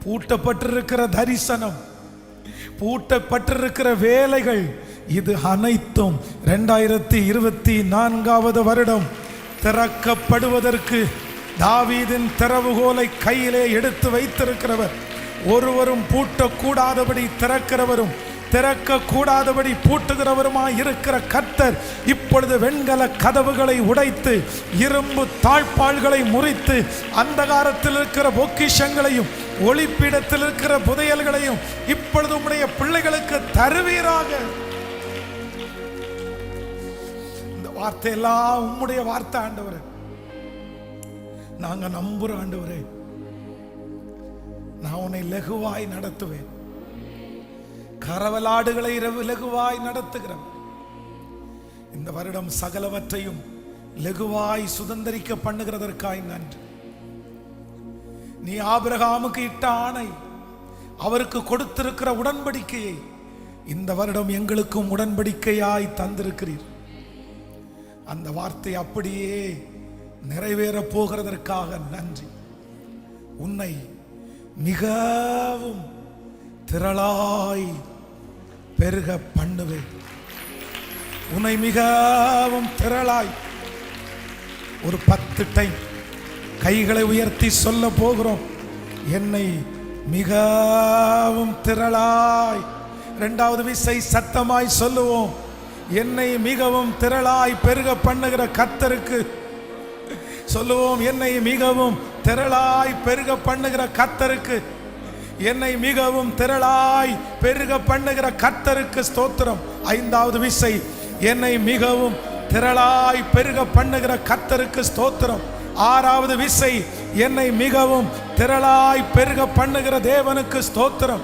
பூட்டப்பட்டிருக்கிற தரிசனம், பூட்டப்பட்டிருக்கிற வேலைகள், இது அனைத்தும் 2024வது வருடம் திறக்கப்படுவதற்கு தாவீதின் திறவுகோலை கையிலே எடுத்து வைத்திருக்கிறவர், ஒருவரும் பூட்டக்கூடாதபடி திறக்கிறவரும் திறக்க கூடாதபடி பூட்டுகிறவருமாய் இருக்கிற கர்த்தர் இப்பொழுது வெண்கல கதவுகளை உடைத்து இரும்பு தாழ்பாள்களை முறித்து அந்தகாரத்தில் இருக்கிற பொக்கிஷங்களையும் ஒளிப்பீடத்தில் இருக்கிற புதையல்களையும் இப்பொழுது உம்முடைய பிள்ளைகளுக்கு தருவீராக. இந்த வார்த்தை எல்லாம் உம்முடைய வார்த்தை ஆண்டவரே, நாங்க நம்புற ஆண்டவரே. நான் உன்னை லகுவாய் நடத்துவேன், கரவலாடுகளை லகுவாய் நடத்துகிறேன். இந்த வருடம் சகலவற்றையும் லகுவாய் சுதந்திரிக்க பண்ணுகிறதற்காய் நன்றி. நீ ஆபிரகாமுக்கு இட்ட ஆணை, அவருக்கு கொடுத்திருக்கிற உடன்படிக்கையை இந்த வருடம் எங்களுக்கும் உடன்படிக்கையாய் தந்திருக்கிறீர். அந்த வார்த்தை அப்படியே நிறைவேற போகிறதற்காக நன்றி. உன்னை மிகவும் திரளாய் பெருக பண்ணுவேன். உன்னை மிகவும் திரளாய் ஒரு 10 டைம் கைகளை உயர்த்தி சொல்ல போகிறோம். என்னை மிகவும் திரளாய். 2வது விசை சத்தமாய் சொல்லுவோம். என்னை மிகவும் திரளாய் பெருக பண்ணுகிற கர்த்தருக்கு சொல்லுவோம். என்னை மிகவும் திரளாய் பெருக பண்ணுகிற கர்த்தருக்கு, என்னை மிகவும் திரளாய் பெருக பண்ணுகிற கர்த்தருக்கு ஸ்தோத்திரம். 5வது விசை என்னை மிகவும் திரளாய் பெருக பண்ணுகிற கர்த்தருக்கு ஸ்தோத்திரம். ஆறாவது விசை என்னை மிகவும் திரளாய் பெருக பண்ணுகிற தேவனுக்கு ஸ்தோத்திரம்.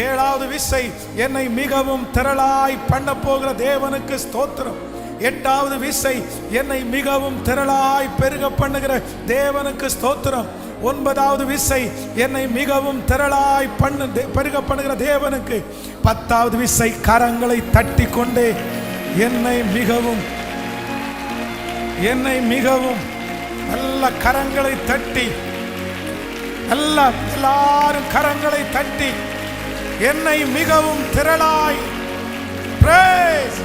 ஏழாவது விசை என்னை மிகவும் திரளாய் பண்ண போகிற தேவனுக்கு ஸ்தோத்திரம். எட்டாவது விசை என்னை மிகவும் திரளாய் பெருக பண்ணுகிற தேவனுக்கு ஸ்தோத்திரம். ஒன்பதாவது விசை என்னை மிகவும் திரளாய் பெருக பண்ணுகிற தேவனுக்கு. பத்தாவது விசை கரங்களை தட்டி கொண்டே என்னை மிகவும் நல்ல கரங்களை தட்டி, நல்ல எல்லாரும் கரங்களை தட்டி என்னை மிகவும் திரளாய் praise.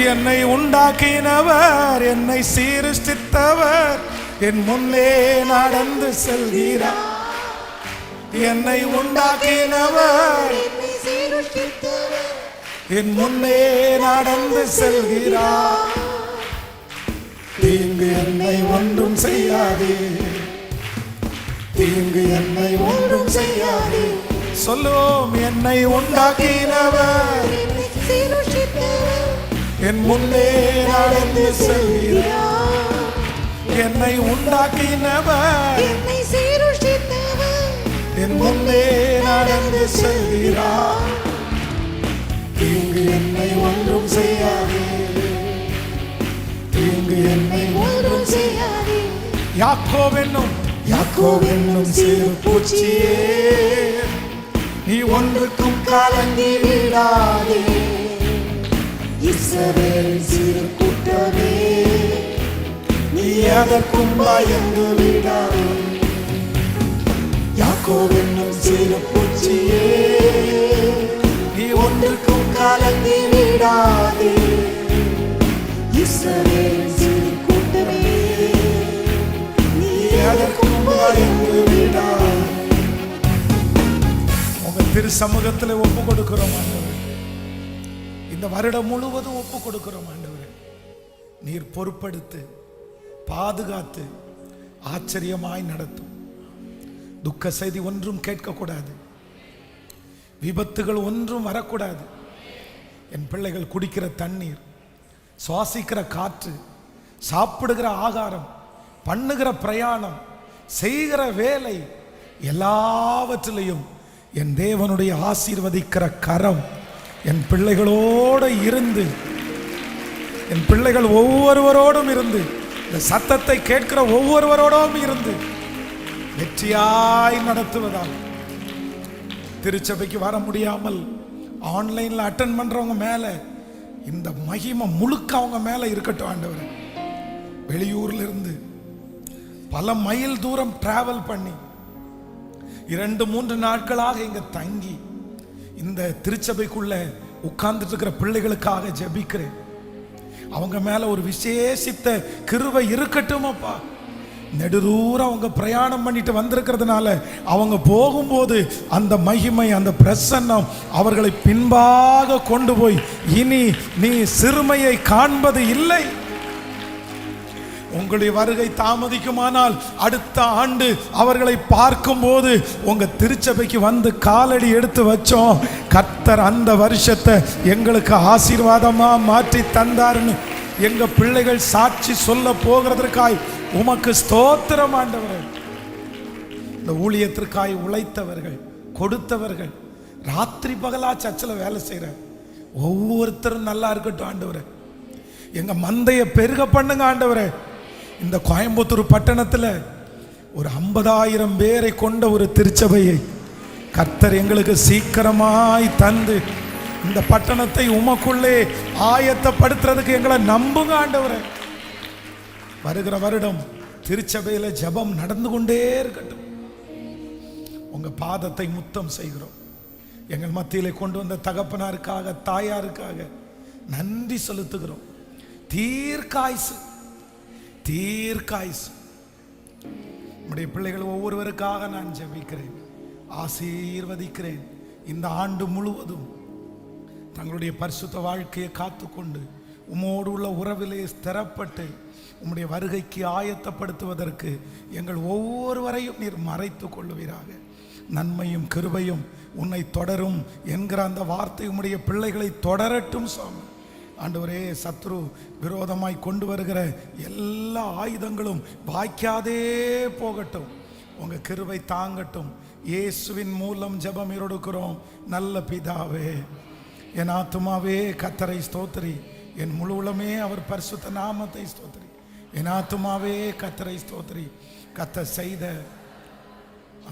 என்னை உண்டாக்கினவர், என்னை சீருஷ்டித்தவர் என் முன்னே நடந்து செல்கிறார். என்னை உண்டாக்கினவர், என் முன்னே நடந்து செல்கிறார். தீங்கு என்னை ஒன்றும் செய்யாதே, தீங்கு என்னை ஒன்றும் செய்யாதே. சொல்லுவோம். என்னை உண்டாக்கினவர், என் முன்னே நடந்து செல்கிறார். என்னை உண்டாக்கினவர், என் முன்னே நடந்து செல்கிறார். தீங்கு என்னை ஒன்றும் செய்யாதே, தீங்கு என்னை ஒன்றும் செய்யாதே. யாக்கோவென்னும் சிறு பூச்சியே, நீ ஒன்றுக்கும் கலங்கி விடாதே. இஸ்ரவேலின் சிறு கூட்டமே, நீ எதற்கும் பயந்து விடாதே. யாக்கோவென்னும் சிறு பூச்சியே, நீ ஒன்றுக்கும் கலங்கி விடாதே. இஸ்ரவேலின் சிறு கூட்டமே, நீ எதற்கும் பயந்து விடாதே. உங்க திரு சமூகத்தில் ஒப்பு கொடுக்கிறோம் ஆண்டவரே. இந்த வருடம் முழுவதும் ஒப்பு கொடுக்கிறோம் ஆண்டவரே. நீர் பொறுப்படுத்து, பாதுகாத்து, ஆச்சரியமாய் நடத்தும். துக்க செய்தி ஒன்றும் கேட்கக்கூடாது, விபத்துகள் ஒன்றும் வரக்கூடாது. என் பிள்ளைகள் குடிக்கிற தண்ணீர், சுவாசிக்கிற காற்று, சாப்பிடுகிற ஆகாரம், பண்ணுகிற பிரயாணம், செய்கிற வேலை, எல்லாவற்றிலையும் என் தேவனுடைய ஆசீர்வதிக்கிற கரம் என் பிள்ளைகளோடு இருந்து, என் பிள்ளைகள் ஒவ்வொருவரோடும் இருந்து, இந்த சத்தத்தை கேட்கிற ஒவ்வொருவரோடும் இருந்து வெற்றியாய் நடத்துவதால். திருச்சபைக்கு வர முடியாமல் ஆன்லைன்ல அட்டென்ட் பண்றவங்க மேல இந்த மகிமை முழுக்க அவங்க மேல இருக்கட்டும் ஆண்டவரே. வெளியூர்ல இருந்து பல மைல் தூரம் டிராவல் பண்ணி 2-3 நாட்களாக இங்க தங்கி இந்த திருச்சபைக்குள்ள உட்கார்ந்துட்டு இருக்கிற பிள்ளைகளுக்காக ஜெபிக்கிறேன். அவங்க மேல ஒரு விசேஷித்த கிருபை இருக்கட்டும் அப்பா. நெடுதூரம் அவங்க பிரயாணம் பண்ணிட்டு வந்திருக்கிறதுனால அவங்க போகும்போது அந்த மகிமை, அந்த பிரசன்னம் அவர்களை பின்பாக கொண்டு போய் இனி நீ சிறுமையை காண்பது இல்லை. உங்களுடைய வருகை தாமதிக்குமானால் அடுத்த ஆண்டு அவர்களை பார்க்கும்போது உங்க திருச்சபைக்கு வந்து காலடி எடுத்து வச்சோம், கர்த்தர் அந்த வருஷத்தை எங்களுக்கு ஆசீர்வாதமா மாற்றி தந்தாருன்னு எங்க பிள்ளைகள் சாட்சி சொல்ல போகிறதற்காய் உமக்கு ஸ்தோத்திரம் ஆண்டவரே. இந்த ஊழியத்திற்காய் உழைத்தவர்கள், கொடுத்தவர்கள், ராத்திரி பகலா சர்ச்சில் வேலை செய்யற ஒவ்வொருத்தரும் நல்லா இருக்கட்டும் ஆண்டவரே. எங்க மந்தைய பெருக பண்ணுங்க ஆண்டவரே. இந்த கோயம்புத்தூர் பட்டணத்தில் ஒரு 50,000 பேரை கொண்ட ஒரு திருச்சபையை கர்த்தர் எங்களுக்கு சீக்கிரமாய் தந்து இந்த பட்டணத்தை உமக்குள்ளே ஆயத்தப்படுத்துறதுக்கு எங்களை நம்புங்க ஆண்டவரே. வருகிற வருடம் திருச்சபையில ஜெபம் நடந்து கொண்டே இருக்கட்டும். உங்க பாதத்தை முத்தம் செய்கிறோம். எங்கள் மத்தியிலே கொண்டு வந்த தகப்பனாருக்காக, தாயாருக்காக நன்றி செலுத்துகிறோம். தீர்க்காயுசு, தீர்க்காயுசு. நம்முடைய பிள்ளைகள் ஒவ்வொருவருக்காக நான் ஜெபிக்கிறேன், ஆசீர்வதிக்கிறேன். இந்த ஆண்டு முழுவதும் தங்களுடைய பரிசுத்த வாழ்க்கையை காத்துக்கொண்டு உம்மோடு உள்ள உறவிலே ஸ்திரப்பட்டு உம்முடைய வருகைக்கு ஆயத்தப்படுத்துவதற்கு எங்கள் ஒவ்வொருவரையும் நீர் மறைத்து கொள்ளுவீராக. நன்மையும் கிருபையும் உன்னை தொடரும் என்கிற அந்த வார்த்தை உம்முடைய பிள்ளைகளை தொடரட்டும் சுவாமி. ஆண்டவரே, சத்ரு விரோதமாய் கொண்டு வருகிற எல்லா ஆயுதங்களும் வாய்க்காதே போகட்டும். உங்க கிருபை தாங்கட்டும். இயேசுவின் மூலம் ஜெபம் எடுக்கிறோம் நல்ல பிதாவே. என் ஆத்துமாவே கர்த்தரை ஸ்தோத்திரி, என் முழு உளமே அவர் பரிசுத்த நாமத்தை ஸ்தோத்திரி. என் ஆத்துமாவே கர்த்தரை ஸ்தோத்திரி. கர்த்தர் செய்த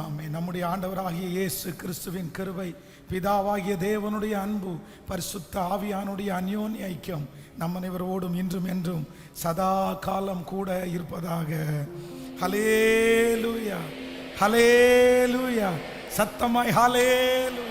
ஆமென். நம்முடைய ஆண்டவராகிய இயேசு கிறிஸ்துவின் கிருபை, பிதாவாகிய தேவனுடைய அன்பு, பரிசுத்த ஆவியானுடைய அந்யோன்ய ஐக்கியம் நம் அனைவரோடும் இன்றும் என்றும் சதா காலம் கூட இருப்பதாக. ஹல்லேலூயா, ஹல்லேலூயா. சத்தமாய் ஹல்லேலூயா.